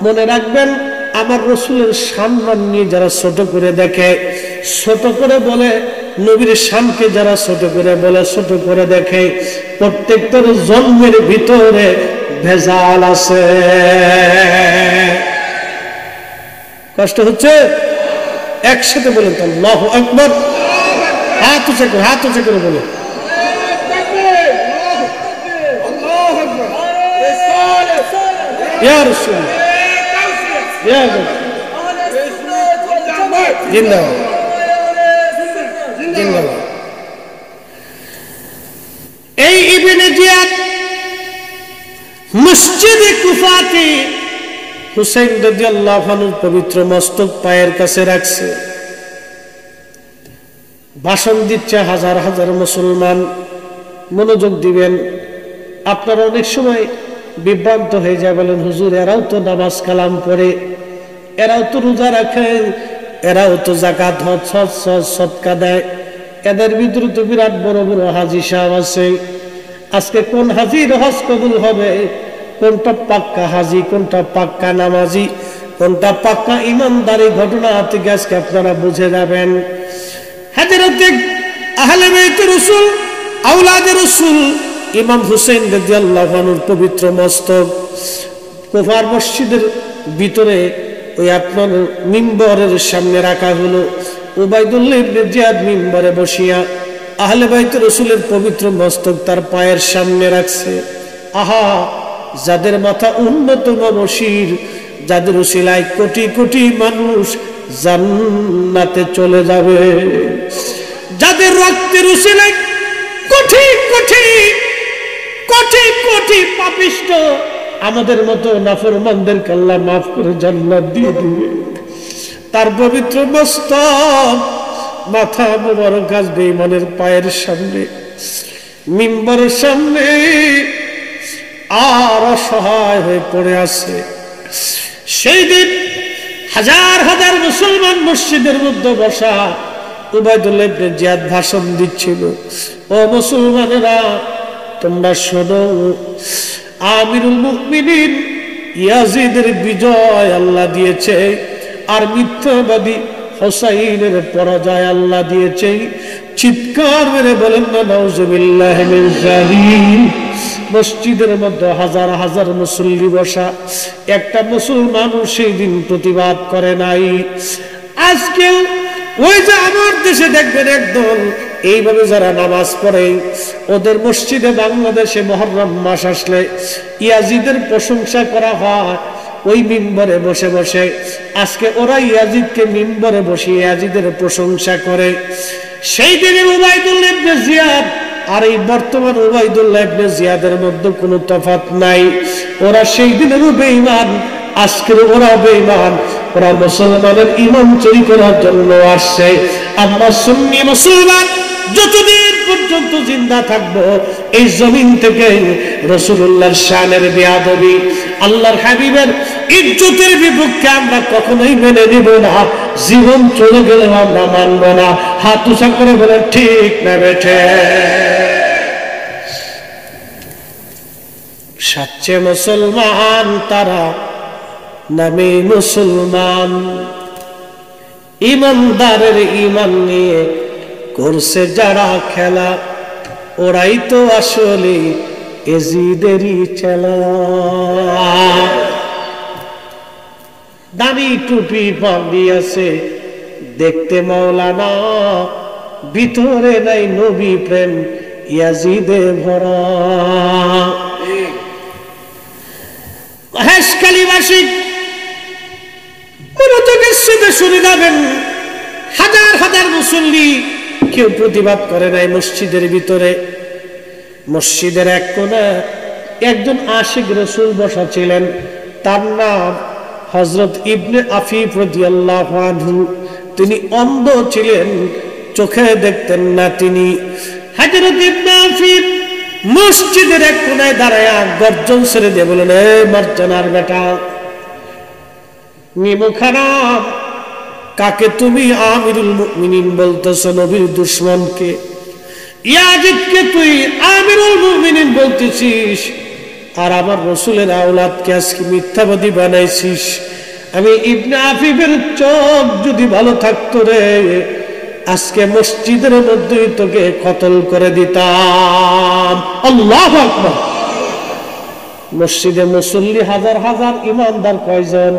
মনে রাখবেন, আমার রসুলের সম্মান নিয়ে যারা ছোট করে দেখে, ছোট করে বলে, নবীর শানকে যারা ছোট করে বলে, ছোট করে দেখে, প্রত্যেকটার জন্মের ভিতরে ভেজাল আছে। কষ্ট হচ্ছে? একসাথে বলেন তো আল্লাহু আকবার। হাত উঁচা করে, হাত উঁচা করে বলে ইয়া রাসূল, ইয়া জিন্দাবাদ, জিন্দাবাদ। এই ইবনে জিয়াদ মসজিদে কুফাতে হুসাইন রাদিয়াল্লাহু আনহুর পবিত্র মস্তক পায়ের কাছে রাখছে। ভাষণ দিচ্ছে হাজার হাজার মুসলমান। মনোযোগ দিবেন। আপনারা অনেক সময় বিভ্রান্ত হয়ে যায়, বলেন হুজুর এরাও তো নামাজ কালাম পড়ে, এরাও তো রোজা রাখে, এরাও তো যাকাত হজ সদকা দেয়, এদের ভিতরে তো বিরাট বড় বড় হাজী সাহেব আছে। আজকে কোন হাজির হজ কবুল হবে, কোনটা পাক্কা হাজি, কোনটা পাক্কা নামাজি, কোনটা পাক্কা ইমানদারি, ঘটনা থেকে আজকে আপনারা বুঝে যাবেন। হযরত আহলে বাইত রাসূল, আওলাদে রাসূল ইমাম হুসাইন রাদিয়াল্লাহু আনহুর পবিত্র মস্তক কুফার মসজিদের ভিতরে ওই আপনার মিম্বরের সামনে রাখা হলো। উবাইদুল্লাহ ইবনে জিয়াদ মিম্বরে বসিয়া আহলে বাইত রাসূলের পবিত্র মস্তক তার পায়ের সামনে রাখছে। আহা, যাদের মাথা উন্নত মবশির, যাদের উসিলায় কোটি কোটি মানুষ জান্নাতে চলে যাবে, যাদের রক্তের উসিলায় কোটি কোটি কোটি কোটি পাপিষ্ঠ আমাদের মতো নাফরমানদেরকে আল্লাহ মাফ করে জান্নাত দিয়ে দিবে। তার পবিত্র মস্তক মাথা মোবারক আজ বেঈমানের পায়ের সামনে, মিম্বরের সামনে আর অসহায় হয়ে পড়ে আছে। সেই দিন হাজার হাজার মুসলমান মসজিদের মধ্যে বসা। উবাইদুল্লাহ ইবনে জিয়াদ ভাষণ দিচ্ছিল, ও মুসলমানেরা তোমরা শোনো, আমিরুল মুমিনিন ইয়াজিদের বিজয় আল্লাহ দিয়েছে, আর মিথ্যাবাদী হুসাইনের পরাজয় আল্লাহ দিয়েছে। চিৎকার মেরে বলেন না নাউজুবিল্লাহি মিন যালিক। মসজিদের মধ্যে হাজার হাজার মুসল্লি বসা, একটা মুসলমান সেই দিন প্রতিবাদ করে নাই। আজকে ওই যে আমার দেশে দেখবেন একদল এইভাবে যারা নামাজ পড়ে, ওদের মসজিদে বাংলাদেশে মুহররম মাস আসলে ইয়াজিদের প্রশংসা করা হয় ওই মিম্বরে বসে বসে। আজকে ওরা ইয়াজিদকে মিম্বরে বসে ইয়াজিদের প্রশংসা করে। সেই দিনের উবাইদুল্লাহ ইবনে জিয়াদ আর এই বর্তমান উবাইদুল্লাহ ইবনে জিয়াদের মধ্যে কোনো তফাৎ নাই। ওরা সেই দিনেরও বেঈমান, আজকের ওরা বেঈমান। ওরা মুসলমানের ঈমান চুরি করার জন্য আসছে। আমরা সুন্নি মুসলমান যতদিন পর্যন্ত জিন্দা থাকবো, এই জমিন থেকে রাসূলুল্লাহর শানের বেয়াদবি, আল্লাহর হাবিবের ইজ্জতের বিপক্ষে আমরা কখনোই মেনে নিব না। জীবন চলে গেলেও আমরা মানব না। হাত উঁচা করে বলেন ঠিক না বেঠে? সচ্চে মুসলমান তারা নামে মুসলমান। ইমানদারের ইমান নিয়ে করছে যারা খেলা, ওরাই তো আসলে এজিদেরই চেলা। দাড়ি টুপি পাগড়ি আছে দেখতে মাওলানা, ভিতরে নাই নবী প্রেম ইয়াজিদে ভরা। হেশকালীবাসী মনোযোগের সাথে শুনে যাবেন, হাজার হাজার মুসল্লি কেউ প্রতিবাদ করে নাই। মসজিদের ভিতরে, মসজিদের এক কোণে একজন আশিক রাসূল বসা ছিলেন, তার নাম হযরত ইবনে আফিফ রাদিয়াল্লাহু আনহু। তিনি অন্ধ ছিলেন, চোখে দেখতেন না। তিনি হযরত ইবনে আফিফ মসজিদের এক কোণায় দাঁড়ায়া গর্জন ছেড়ে দিয়ে বলেন, এ মার্জানার বেটা, নিমু খারাপ, কাকে তুমি আমিরুল মুমিনিন বলতেছো? নবীর দুশমনকে, ইয়াজিদকে তুই আমিরুল মুমিনিন বলতেছিস, আর আমার রাসূলের আওলাদকে আজকে মিথ্যাবাদী বানাইছিস। আমি ইবনে আফিফের চোখ যদি ভালো থাকতো রে, আজকে মসজিদের মধ্যেই তোকে কতল করে দিতাম। আল্লাহু আকবার। মসজিদে মুসল্লি হাজার হাজার, ইমানদার কয়জন?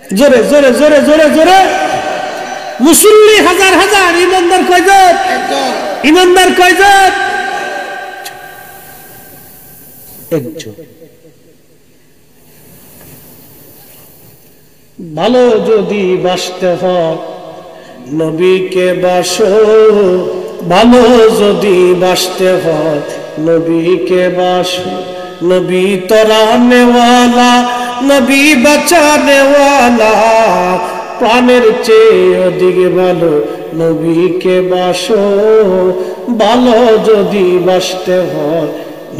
জোরে জোরে জোরে জোরে জোরে। মুসল্লি হাজার হাজার, ইমানদার কয়জন? ইমানদার কয়জন? একজন। ভালো যদি বাসতে হয় নবীকে বাসো, ভালো যদি বাসতে হয় নবীকে বাসো। নবী তরানে ওয়ালা, নবী বাঁচানে ওয়ালা, প্রাণের চেয়ে অধিক ভালো নবীকে বাসো। ভালো যদি বাসতে হয়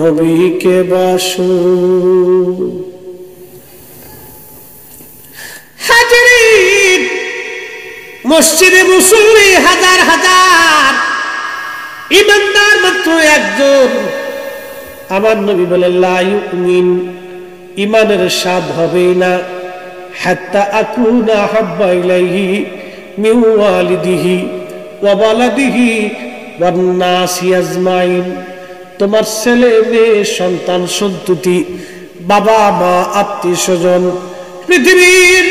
নবীকে বাসো। হাজিরিন, মসজিদে মুসল্লি হাজার হাজার, ইমানদার মাত্র একজন। আমার নবী বলেন, লা ইউমিন, ইমানের স্বাদ হবে না, হাত্তা আকুনা হাব্বা ইলাইহি মিন ওয়ালিদিহি ওয়া ওয়ালাদিহি ওয়ান নাসি আজমাইন। তোমার ছেলে মেয়ে, সন্তান সন্ততি, বাবা মা, আত্মীয় স্বজন, পৃথিবীর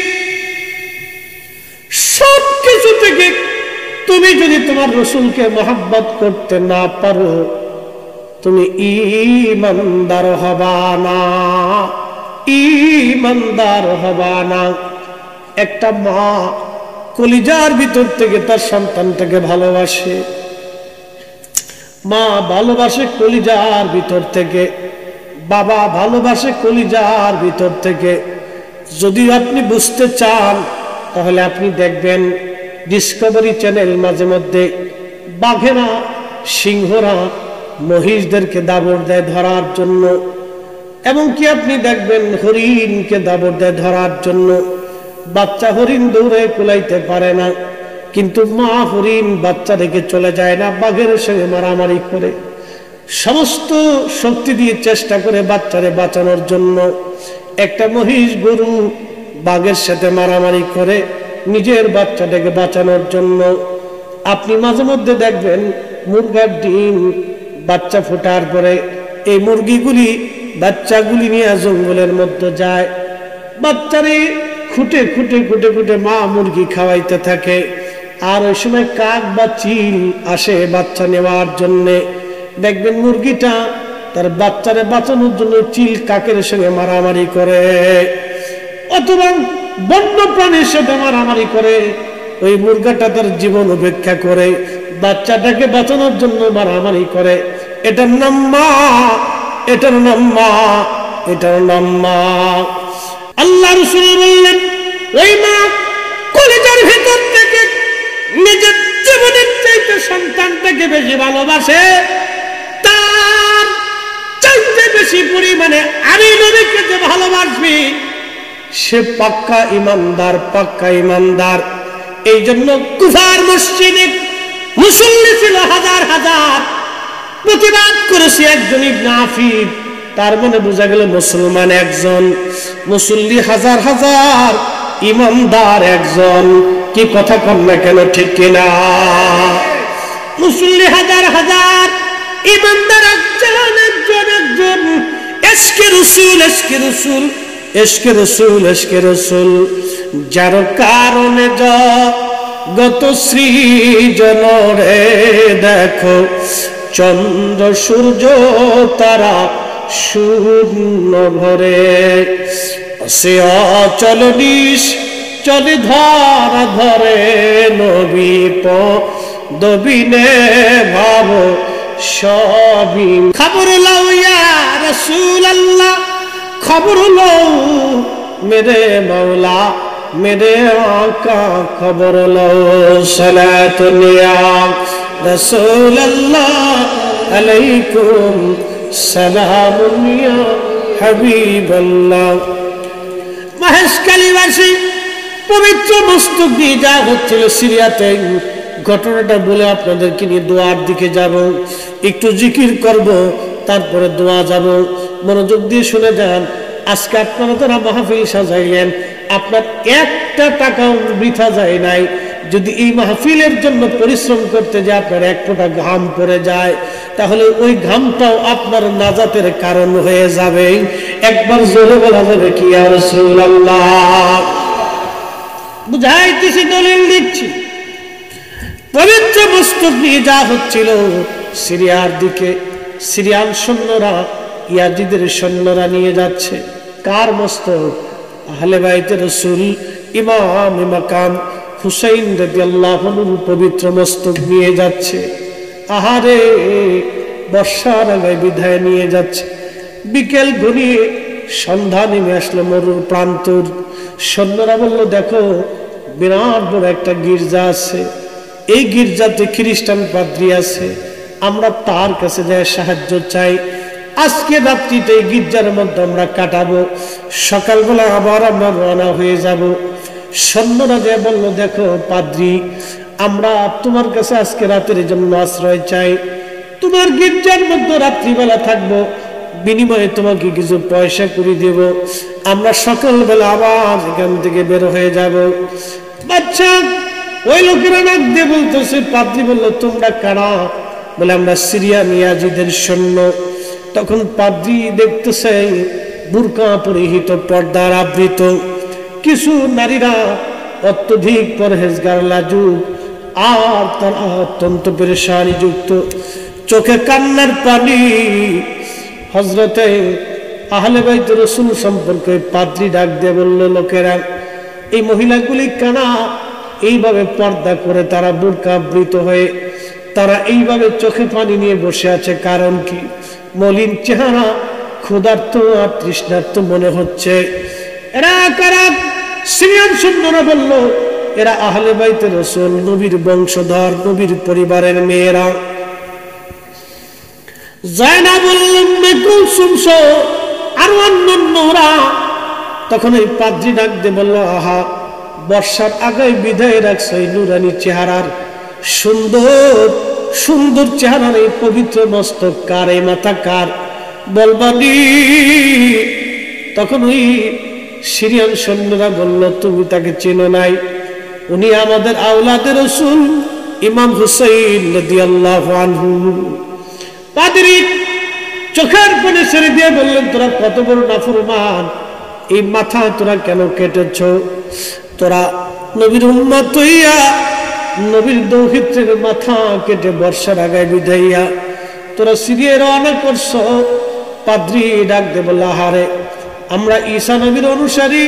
সব কিছু থেকে তুমি যদি তোমার রাসূলকে মহব্বত করতে না পারো, তুমি ঈমানদার হবা না, ঈমানদার হবা না। একটা মা কলিজার ভিতর থেকে তার সন্তানটাকে ভালোবাসে, মা ভালোবাসে কলিজার ভিতর থেকে, বাবা ভালোবাসে কলিজার ভিতর থেকে। যদি আপনি বুঝতে চান তাহলে আপনি দেখবেন ডিসকভারি চ্যানেল মাঝে মধ্যে বাঘেরা, সিংহরা মহিষদেরকে দাবড় দেয় ধরার জন্য, এবং কি আপনি দেখবেন হরিণকে দাবড় দেয় ধরার জন্য। বাচ্চা হরিণ দৌড়ে কুলাইতে পারে না, কিন্তু মা হরিণ বাচ্চা রেখে চলে যায় না, বাঘের সঙ্গে মারামারি করে সমস্ত শক্তি দিয়ে চেষ্টা করে বাচ্চারে বাঁচানোর জন্য। একটা মহিষ গরু বাঘের সাথে মারামারি করে নিজের বাচ্চাটাকে বাঁচানোর জন্য। আপনি মাঝে মধ্যে দেখবেন মুরগার ডিম বাচ্চা ফোটার পরে এই মুরগিগুলি বাচ্চাগুলি নিয়ে জঙ্গলের মধ্যে যায়, বাচ্চারে খুঁটে খুঁটে খুঁটে খুঁটে মা মুরগি খাওয়াইতে থাকে। আর ওই সময় কাক বা চিল আসে বাচ্চা নেওয়ার জন্যে, দেখবেন মুরগিটা তার বাচ্চারে বাঁচানোর জন্য চিল কাকের সঙ্গে মারামারি করে, অথবা বন্য প্রাণীর সাথে মারামারি করে। ওই মুরগাটা তার জীবন উপেক্ষা করে বাচ্চাটাকে বাঁচানোর জন্য মারামারি করে। এটার নাম মা, এটার নাম মা, এটার নাম মা। আল্লাহ রাসূল বললেন, ওই মা কলিজার ভিতর থেকে নিজের জীবনের চাইতে সন্তানটাকে বেশি ভালোবাসে, তার চাইতে বেশি পরিমাণে আমি নবীকে যে ভালোবাসবি, সে পাক্কা ইমানদার, পাক্কা ইমানদার। এই জন্য কুফার মসজিদে মুসল্লি ছিল হাজার হাজার, প্রতিবাদ করেছে একজন ইবনে আফিফ, তার মানে বোঝা গেল মুসলমান একজন। মুসল্লি হাজার হাজার, ইমানদার একজন। কি কথা কন না কেন, ঠিক কিনা? মুসল্লি হাজার হাজার, ইমানদার একজন একজন একজন। এশকে রসুল, এশকে রসুল, এশকে রসুল, এশকে রসুল, যার কারণে জগত সৃজন রে দেখো, চন্দ্র সূর্য তারা শূন্য ভরে, সে অচল নিশ চলে ধরা ধরে, নবী পদবিনে ভাবো সবই। খবর লও ইয়া রাসূলুল্লাহ, খবর লও মেরে মৌলা মেরে আকা, খবর লও সালাতুল ইয়া রাসূলুল্লাহ আলাইকুম সালামুন ইয়া হাবিবাল্লাহ। মহেশখালীবাসী পবিত্র মস্তক দিয়ে যা হচ্ছিল সিরিয়াতে, ঘটনাটা বলে আপনাদেরকে নিয়ে দোয়ার দিকে যাব, একটু জিকির করব, তারপরে দোয়া যাব। মনোযোগ দিয়ে শুনে যান। আজকে আপনারা যারা মাহফিল সাজাইলেন, আপনার একটা টাকাও বৃথা যায় নাই। যদি এই মাহফিলের জন্য পরিশ্রম করতে যে আপনার এক ফোঁটা ঘাম পড়ে যায়, তাহলে ওই ঘামটাও আপনার নাজাতের কারণ হয়ে যাবে। একবার জোরে বলা যাবে কি ইয়া রাসূলুল্লাহ? বুঝাইতেছি, দলিল দিচ্ছি। পবিত্র মস্তক নিয়ে যা হচ্ছিল সিরিয়ার দিকে, সিরিয়ান সৈন্যরা ইয়াজিদের সৈন্যরা নিয়ে যাচ্ছে কার মস্তক? আহলে বাইতে রাসূল ইমাম মাকাম হুসাইন রাদিয়াল্লাহু আনহু পবিত্র মস্তক নিয়ে যাচ্ছে। আহারে, বর্ষার আগে বিদায় নিয়ে যাচ্ছে। বিকেল ঘনিয়ে সন্ধ্যা নেমে আসলো মরুর প্রান্তর। সৈন্যরা বলল, দেখো বিরাট বড় একটা গির্জা আছে, এই গির্জাতে খ্রিস্টান পাদ্রী আছে, আমরা তার কাছে যাই সাহায্য চাই। আজকে রাত্রিতে এই গির্জার মধ্যে আমরা কাটাবো, সকালবেলা আবার আমরা রওনা হয়ে যাব। সৈন্যরা যে বলল, দেখো পাদ্রী, আমরা তোমার কাছে আজকে রাতের জন্য আশ্রয় চাই, তোমার গির্জার মধ্যে রাত্রিবেলা থাকবো, বিনিময়ে তোমাকে কিছু পয়সা করে দেব, আমরা সকালবেলা আবার এখান থেকে বের হয়ে যাব। বাচ্চা ওই লোকেরা নাক দিয়ে বলতেছে, পাদ্রী বলল, তোমরা কারা? বলে, আমরা সিরিয়ান ইয়াজিদের সৈন্য। তখন পাদ্রী দেখতেছে বুরকা পরিহিত, পর্দার আবৃত কিছু নারীরা, অত্যধিক পরহেজগার, লাজুক, আর তারা অত্যন্ত পেরেশানি যুক্ত, চোখে কান্নার পানি। হযরতে আহলে বাইত রাসূল সম্পর্কে পাদ্রী ডাক দিয়ে বলল, লোকেরা, এই মহিলাগুলি কানা, এইভাবে পর্দা করে তারা বুরকা আবৃত হয়ে তারা এইভাবে চোখে পানি নিয়ে বসে আছে, কারণ কি? মলিন চেহারা, ক্ষুধার্ত আর তৃষ্ণার্ত মনে হচ্ছে। এরা কারা? সিরিয়ান সৈন্যরা বলল, এরা আহলে বাইত রাসূল, নবীর বংশধর, নবীর পরিবারের মেয়েরা। যায়নাব উম্মে কুলসুম সহ আর অন্যান্যরা। তখন এই পাদ্রী ডাক দিয়ে বলল, আহা, বর্ষার আগে বিদায় রাখছে এই নুরানি চেহারার, সুন্দর সুন্দর চেহারার এই পবিত্র মস্তক কার? এই মাথা কার? বলবানি। তখন ওই সিরিয়ান সৈন্যরা বলল, তুমি তাকে চেনো নাই, উনি আমাদের আওলাদের রাসূল ইমাম হুসাইন রাদিয়াল্লাহু আনহু। পাদ্রী চোখের পানি ছেড়ে দিয়ে বললেন, তোরা কত বড় নাফরমান, এই মাথা তোরা কেন কেটেছ? তোরা নবীর উম্মত হইয়া নবীর দৌহিত্রের মাথা কেটে বর্ষার আগায় বিদাইয়া তোরা সিরিয়া রওনা করছ। পাদ্রী ডাক দে বলল, আহারে, আমরা ঈসা নবীর অনুসারী,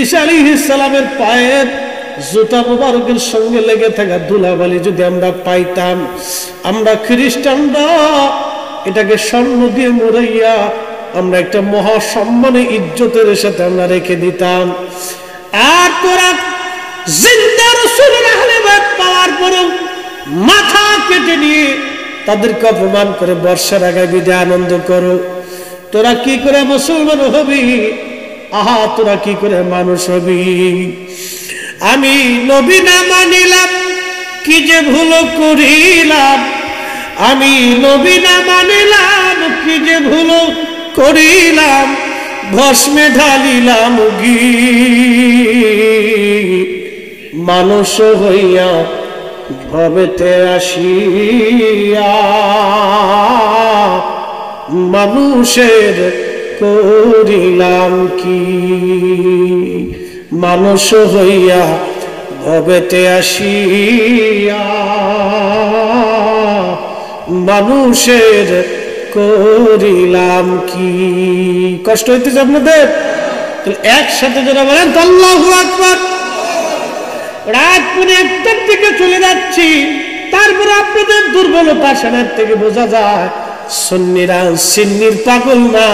ঈসা আলাইহিস সালামের পায়ের জুতা মুবারকের সঙ্গে লেগে থাকা ধুলাবালি যদি আমরা পাইতাম, আমরা খ্রিস্টানরা এটাকে স্বর্ণ দিয়ে মুড়াইয়া আমরা একটা মহা সম্মানে ইজ্জতের সাথে আমরা রেখে দিতাম। আর তোরা জিন্দা রাসূলের আহলে বাইত পাওয়ার পরেও মাথা কেটে নিয়ে তাদেরকে অপমান করে বর্ষার আগে বিদায় আনন্দ করো। তোরা কি করে মুসলমান হবি? আহা, তোরা কি করে মানুষ হবি? আমি নবী না মানিলাম, কি যে ভুল করিলাম, আমি নবী না মানিলাম, কি যে ভুল করিলাম, ভস্মে ঢালিলাম ঘি। মানুষ হইয়া ভবেতে আসিয়া মানুষের করিলাম কি মানুষ হইয়া ভবেতে আসিয়া মানুষের করিলাম কি কষ্ট হইতেছে আপনাদের একসাথে যারা বলেন আল্লাহু আকবার রাত পুনে একটার দিকে চলে যাচ্ছি তারপরে আপনাদের দুর্বলতা সেনার থেকে বোঝা যায় সুন্নিরা সিন্নির পাগল না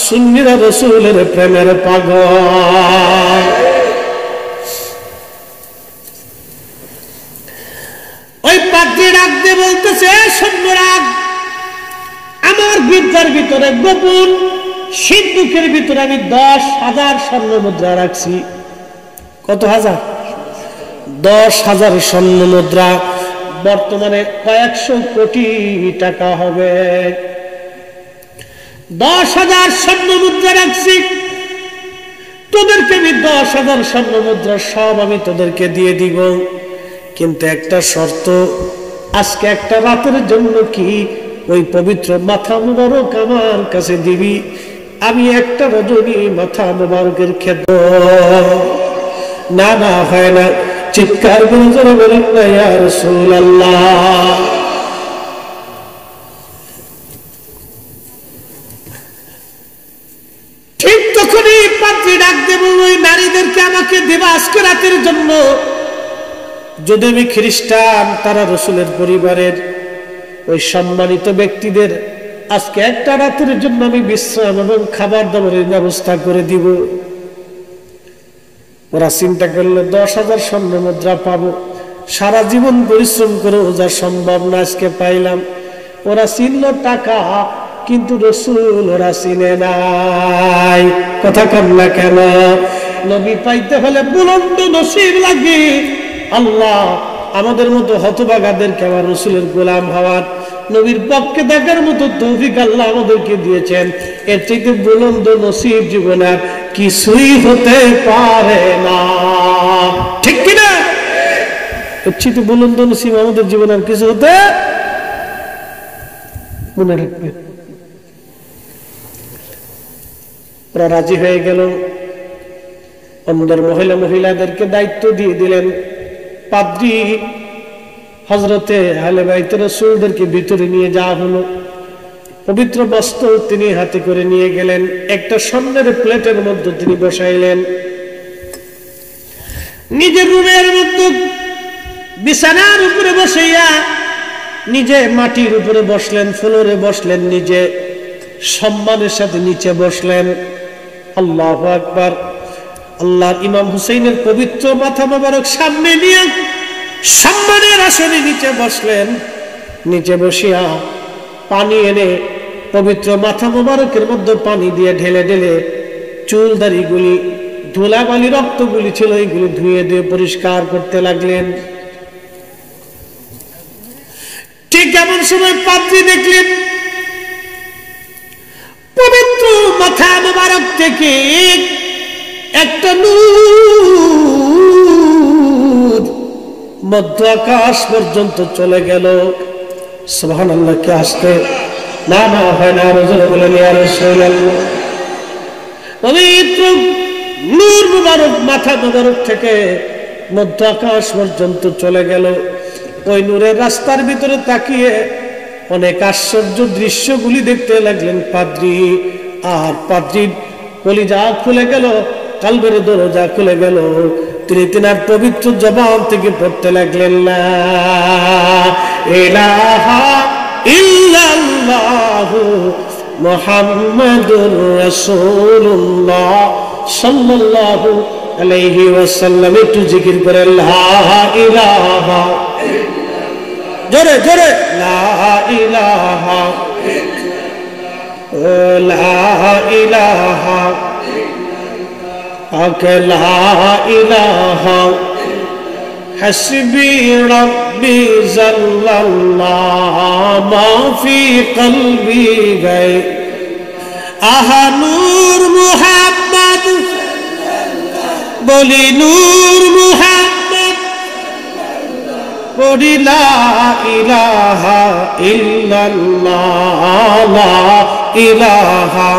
সুন্নিরা রাসূলের প্রেমের পাগল ওই পাদ্রী ডাক দিয়ে বলতেছে সৈন্যরা আমার বিদ্যার ভিতরে গোপন সিন্ধুকের ভিতরে আমি 10,000 স্বর্ণ মুদ্রা রাখছি কত হাজার 10,000 স্বর্ণ মুদ্রা বর্তমানে কয়েকশো কোটি টাকা হবে 10,000 স্বর্ণ মুদ্রা রাখছি তোদেরকে আমি 10,000 স্বর্ণ মুদ্রা সব আমি তোদেরকে দিয়ে দিব কিন্তু একটা শর্ত আজকে একটা রাতের জন্য কি ওই পবিত্র মাথা মুবারক আমার কাছে দিবি আমি একটা রজনী মাথা মুবারকের খেদমত না না হয় না চিৎকার করে বলেন না ইয়া রাসূলুল্লাহ ঠিক তখনই পাত্রী ডাক দেব ওই নারীদেরকে আমাকে দেবা আজকে রাতের জন্য যদি আমি খ্রিস্টান তারা রাসূলের পরিবারের ওই সম্মানিত ব্যক্তিদের আজকে একটা রাতের জন্য আমি বিশ্রাম এবং খাবার দাবারের ব্যবস্থা করে দিব ওরা চিন্তা করলে 10,000 স্বর্ণ মুদ্রা পাবো সারা জীবন পরিশ্রম করে যা সম্ভব না আজকে পাইলাম ওরা চিনল টাকা কিন্তু রাসূল ওরা চিনে নাই কথা কম না কেন নবী পাইতে হলে বুলন্দ নসিব লাগে আল্লাহ আমাদের মতো হতভাগাদেরকে আমার রাসূলের গোলাম হওয়ার নবীর পক্ষে দেখার মতো তৌফিক আল্লাহ আমাদেরকে দিয়েছেন এর থেকে বুলন্দ নসিব জীবনে কিছুই হতে পারে না ঠিক কি না এর থেকে বুলন্দ নসিব আমাদের জীবনে আর কিছু হতে মনে রাখবে ওরা রাজি হয়ে গেল অন্ধের মহিলাদেরকে দায়িত্ব দিয়ে দিলেন পাদ্রী হযরতে আহলে বাইত রাসূলদেরকে ভিতরে নিয়ে যাওয়া হলো পবিত্র বস্ত্র তিনি হাতে করে নিয়ে গেলেন একটা স্বর্ণের প্লেটের মধ্যে তিনি বসাইলেন নিজের রুমের মধ্যে বিছানার উপরে বসাইয়া নিজে মাটির উপরে বসলেন ফ্লোরে বসলেন নিজে সম্মানের সাথে নিচে বসলেন আল্লাহু আকবার আল্লাহর ইমাম হুসাইনের পবিত্র মাথা মোবারক সামনে নিয়ে সম্মানের আসনে নিচে বসলেন নিচে বসিয়া পানি এনে পবিত্র মাথা মোবারকের মধ্যে পানি দিয়ে ঢেলে ঢেলে চুল দাড়িগুলি ধুলাবালি রক্তগুলি ছিল এইগুলি ধুয়ে দিয়ে পরিষ্কার করতে লাগলেন ঠিক এমন সময় পাদ্রী দেখলেন পবিত্র মাথা মোবারক থেকে একটা নূর মধ্য আকাশ পর্যন্ত চলে গেল সুবহানাল্লাহ কে আসতে না না হয় না রাসূল বলেন ইয়া রাসূলুল্লাহ পবিত্র নূর মুবারক মাথা মুবারক থেকে মধ্য আকাশ পর্যন্ত চলে গেল ওই নূরের রাস্তার ভিতরে তাকিয়ে অনেক আশ্চর্য দৃশ্যগুলি দেখতে লাগলেন পাদ্রী আর পাদ্রীর কলিজা খুলে গেল কলবের দরজা খুলে গেল তিনি তিনার পবিত্র জবান থেকে পড়তে লাগলেন লা ইলাহা ইল্লাল্লাহু মুহাম্মাদুর রাসূলুল্লাহ সাল্লাল্লাহু আলাইহি ওয়াসাল্লাম একটু জিকির করে লা ইলাহা জোরে জোরে লা ইলাহা লা ইলাহা লা ইলাহা হাসবি রব্বি জাল্লাল্লাহ মা ফি কলবি গায় আহা নূর মুহাম্মদ বলি নূর মুহাম্মদ পড়ি লা ইলাহা ইল্লাল্লাহ লা ইলাহা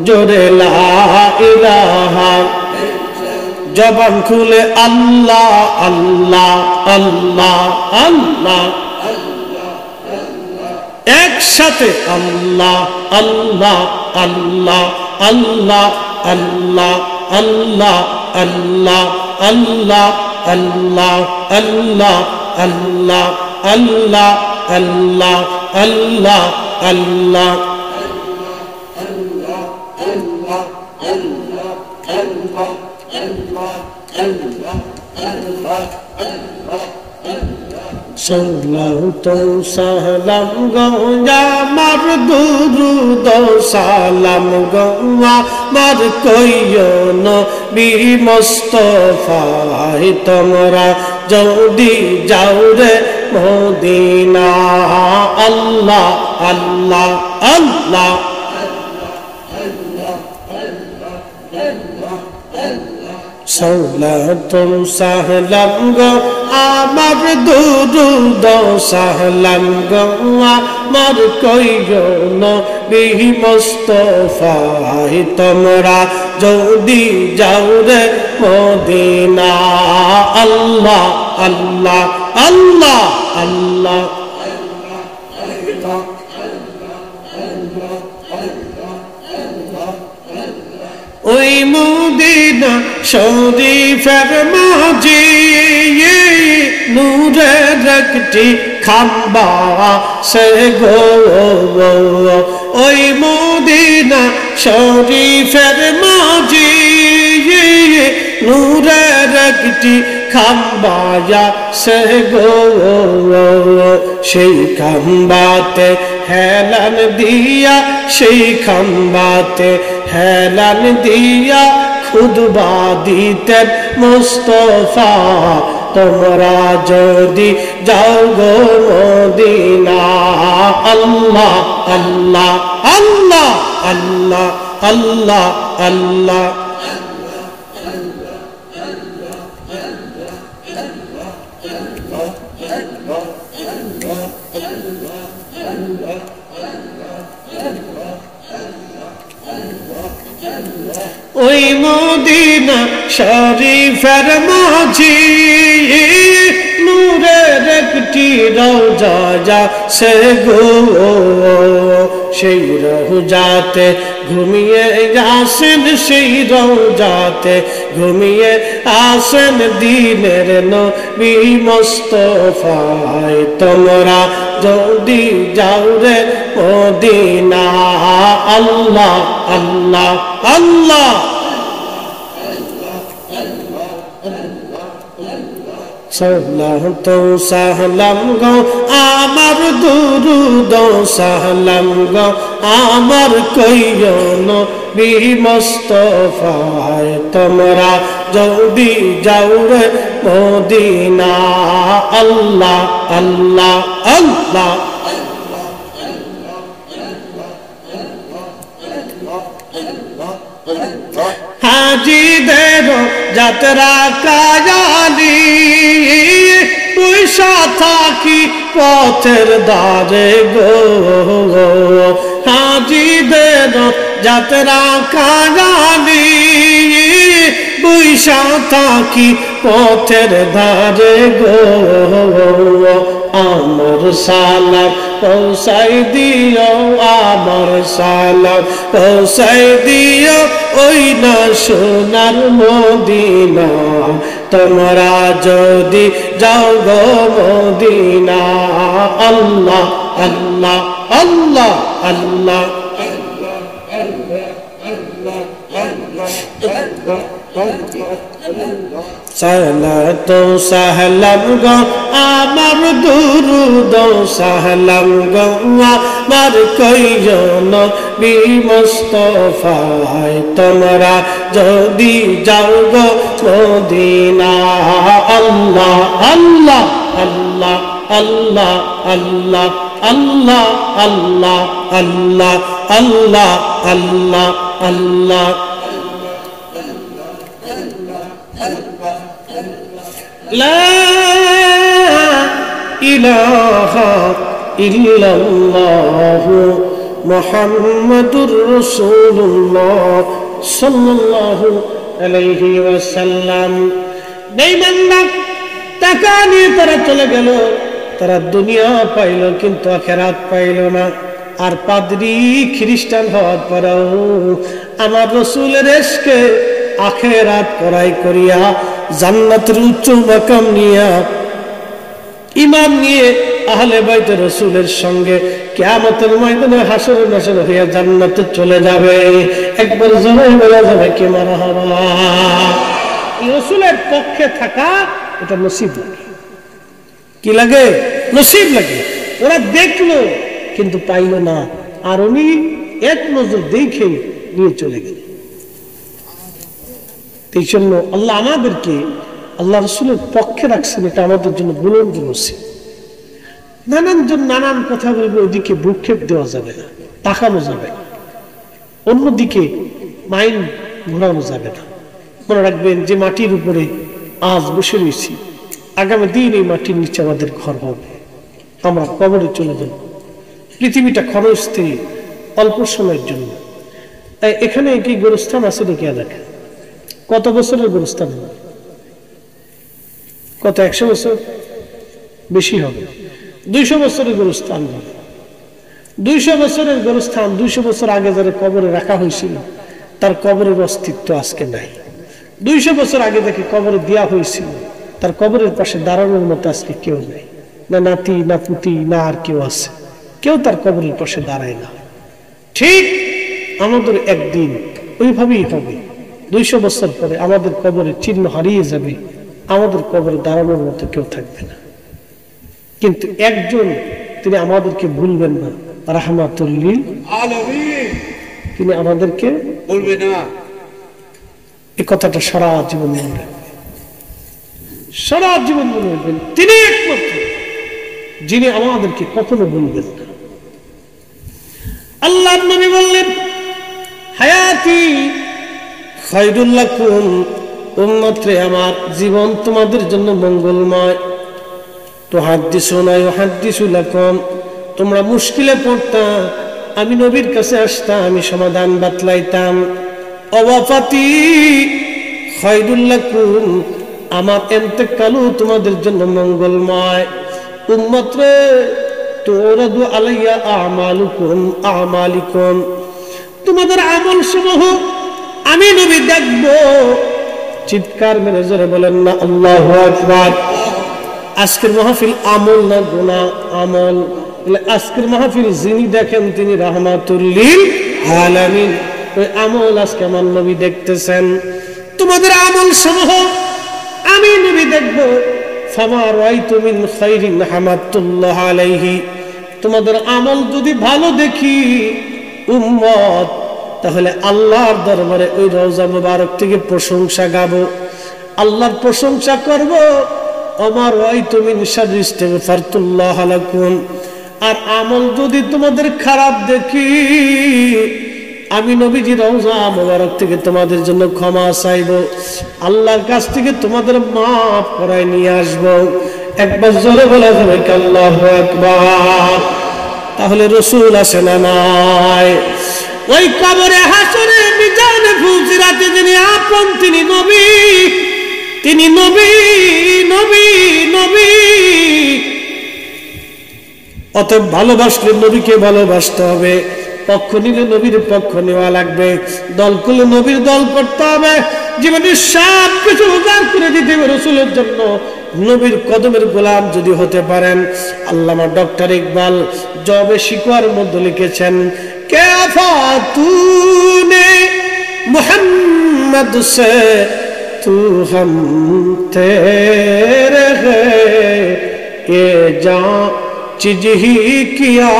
জোরে লা ইলাহা জবান খুলে আল্লাহ আল্লাহ আল্লাহ আল্লাহ একসাথে আল্লাহ আল্লাহ আল্লাহ আল্লাহ আল্লাহ আল্লাহ আল্লাহ আল্লাহ আল্লাহ আল্লাহ আল্লাহ আল্লাহ আল্লাহ আল্লাহ আল্লাহ সালাত সালাম গো আমার দুরুদ সালাম গো আমার কইও নবী মুস্তাফায় তোমরা যদি যাও রে মদিনা আল্লাহ আল্লাহ আল্লাহ সালাত সালাম গো আমার দুরুদ সালাম গো আমার কইও নবী মুস্তাফায় তোমরা যদি যাও রে মদিনা আল্লাহ আল্লাহ আল্লাহ আল্লাহ ওই মদিনা শরীফের মাঝে নূরের একটি খাম্বা সে গো ওই মদিনা শরীফের মাঝে নূরের একটি খাম্বায়া সে গো সেই খাম্বাতে হেলান দিয়া সেই খাম্বাতে হেলান দিয়া খুদবা দিতেন মুস্তাফা তোমরা যদি যাও গো মদিনা আল্লাহ আল্লাহ আল্লাহ আল্লাহ আল্লাহ আল্লাহ ওই মদিনা শরীফের মাঝে নূরের একটি রওজা যাচ্ছে গো সেই রওজাতে ঘুমিয়ে আসেন সেই রওজাতে ঘুমিয়ে আসেন দিনের নবী মুস্তাফায় তোমরা যদি যাও রে মদিনা আল্লাহ আল্লাহ আল্লাহ সালাত সালাম গো আমার দুরুদ সালাম গো আমার কইও নবী মুস্তাফায় তোমরা যদি যাও রে মদিনা আল্লাহ আল্লাহ আল্লাহ হাজিদের যাত্রা কায়ালি পয়সা থাকি পথের দ্বারে গো হাজিদের যাত্রা কায়ালি পয়সা থাকি পথের ধারে গো আমার সালাম পৌঁছাই দিও আমার সালাম পৌঁছাই দিও ওই না সোনার মদিনা তোমরা যদি যাও গো মদিনা আল্লাহ আল্লাহ আল্লাহ আল্লাহ সালাত সালাম গো আমার দুরুদ সালাম গো আমার কইও নবী মুস্তাফায় তোমরা যদি যাও গো মদিনা আল্লাহ আল্লাহ আল্লাহ আল্লাহ আল্লাহ আল্লাহ আল্লাহ আল্লাহ আল্লাহ আল্লাহ আল্লাহ لا ইলাহা ইল্লাল্লাহ মুহাম্মাদুর রাসূলুল্লাহ সাল্লাল্লাহু আলাইহি ওয়াসাল্লাম। বেঈমানরা টাকা নিয়ে তারা চলে গেল, তারা দুনিয়া পাইল কিন্তু আখিরাত পাইল না। আর পাদ্রী খ্রিস্টান হওয়ার পরেও আমার রাসূলের ইশকে আখিরাত পরাই করিয়া জান্নাতের উচ্চ মাকাম নিয়া ঈমান নিয়ে আহলে বাইতে রাসূলের সঙ্গে কিয়ামতের ময়দানে হাসর নাসর হয়ে জান্নাতে চলে যাবে। একবার জোরে বলা যাবে কি মারহাবা। রাসূলের পক্ষে থাকা এটা নসিব লাগে। কি লাগে? নসিব লাগে। ওরা দেখলো কিন্তু পাইল না, আর উনি এক নজর দেখে নিয়ে চলে গেল। এই জন্য আল্লাহ আমাদেরকে আল্লাহ রাসূলের পক্ষে রাখছেন, এটা আমাদের জন্য বুলন্দ নসিব। নানান কথা বলবে, ওইদিকে ভ্রুক্ষেপ দেওয়া যাবে না, তাকানো যাবে না, অন্যদিকে মাইন্ড ঘোরানো যাবে না। মনে রাখবেন যে মাটির উপরে আজ বসে রয়েছি, আগামী দিন এই মাটির নিচে আমাদের ঘর হবে, আমরা কবরে চলে যাব। পৃথিবীটা ক্ষণস্থায়ী, অল্প সময়ের জন্য। তাই এখানে কি গোরস্থান আছে নাকি এলাকা? কত বছরের গোরস্থান? কত? 100 বছর? বেশি হবে। 200 বছরের গোরস্থান হবে। 200 বছরের গোরস্থান 200 বছর আগে যারা কবরে রাখা হয়েছিল তার কবরের অস্তিত্ব আজকে নাই। 200 বছর আগে যাকে কবরে দেওয়া হয়েছিল তার কবরের পাশে দাঁড়ানোর মতো আজকে কেউ নেই, না নাতি না পুতি না আর কেউ আছে, কেউ তার কবরের পাশে দাঁড়ায় না। ঠিক আমাদের একদিন ওইভাবেই হবে। 200 বছর পরে আমাদের কবরের চিহ্ন হারিয়ে যাবে, আমাদের কবরে দাঁড়ানোর মতো কেউ থাকবে না। কিন্তু একজন তিনি আমাদেরকে ভুলবেন না, রাহমাতুল লিল আলামিন, তিনি আমাদেরকে ভুলবেন না। এই কথাটা সারা জীবন মনে রাখবেন, সারা জীবন মনে রাখবেন। তিনি একমাত্র যিনি আমাদেরকে কখনো ভুলবেন না। আল্লাহর নবী বললেন, হায়াতি খায়রুল লাকুম, উম্মতরে আমার জীবন তোমাদের জন্য মঙ্গলময়। তুহাদ্দিসুনা ইউহাদ্দিসু লাকুম, তোমরা মুশকিলে পড়তা, আমি নবীর কাছে আসতাম, আমি সমাধান বাতলাইতাম। ওয়াফাতি খায়রুল লাকুম, আমার ইন্তেকালও তোমাদের জন্য মঙ্গলময়। উম্মতরে তুরাদু আলাইয়া আমালুকুম আমালিকুম, তোমাদের আমল সমূহ আমি নবী দেখব। চিৎকার মেরে জোরে বলেন না আল্লাহু আকবার। আজকের মাহফিল আমল না গুনাহ? আমল। আজকের মাহফিল যিনি দেখেন তিনি রাহমাতুল লিল আলামিন। ওই আমল আজকে আমার নবী দেখতেছেন। তোমাদের আমল সমূহ আমি নবী দেখব। ফামা রাআইতু মিন খাইরিন হামাদুল্লাহ আলাইহি, তোমাদের আমল যদি ভালো দেখি উম্মত, তাহলে আল্লাহর দরবারে ওই রওজা মুবারক থেকে প্রশংসা গাবো, আল্লাহর প্রশংসা করব। আমার রাআইতু মিন শাররি ইস্তিগফারতুল্লাহ লাকুম, আর আমল যদি তোমাদের খারাপ দেখি আমি নবীজি রওজা মুবারক থেকে তোমাদের জন্য ক্ষমা চাইব, আল্লাহর কাছ থেকে তোমাদের মাফ করায় নিয়ে আসব। একবার জোরে বলা যাবে আল্লাহু আকবার। তাহলে রাসূল আসে না নাই? ওই কবরে হাসরে মিজানে ফুলসিরাতে যিনি আপন তিনি নবী, তিনি নবী নবী নবী। অতএব ভালোবাসলে নবীকে ভালোবাসতে হবে, পক্ষ নিলে নবীর পক্ষ নেওয়া লাগবে, দল করলে নবীর দল করতে হবে। জীবনের সব কিছু উজাড় করে দিতে হবে রাসূলের জন্য। নবীর কদমের গোলাম যদি হতে পারেন। আল্লামা ডক্টর ইকবাল জবে শিকওয়ার মধ্যে লিখেছেন, কে আফাতুনে মুহাম্মদ সে তু হাম তেরে हैं ये जान चीज ही किया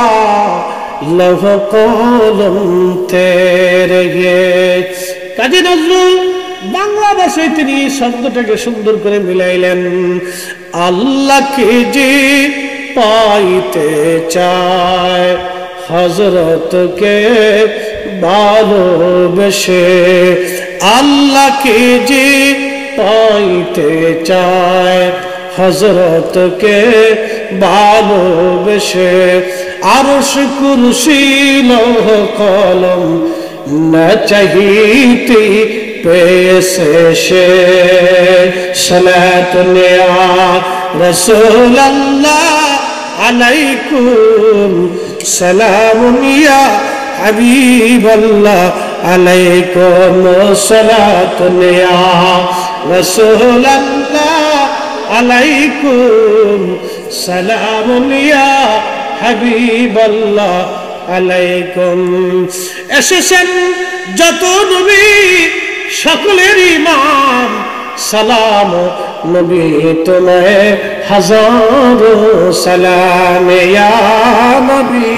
लौह कलम तेरे ये। কাজী নজরুল বাংলা ভাষায় তিনি শব্দটাকে সুন্দর করে মিলাইলেন, আল্লাহকে যে পাইতে চায় হযরতকে ভালোবেসে, আল্লাহকে যে পাইতে চায় হযরতকে ভালোবেসে আরশ কুরসি লৌহ কলম না চাহিতে পেয়েছে সে সালাত নেয়া রাসূলুল্লাহ আলাইকুম সালামুন ইয়া হাবিবাল্লাহ আলাইকুম সালাতুন ইয়া রাসূলুল্লাহ আলাইকুম সালামুন ইয়া হাবিবাল্লাহ আলাইকুম। এসেছেন যত নবী সকলের ইমাম, সালাম নবী তোমায় হাজারো সালাম ইয়া নবী।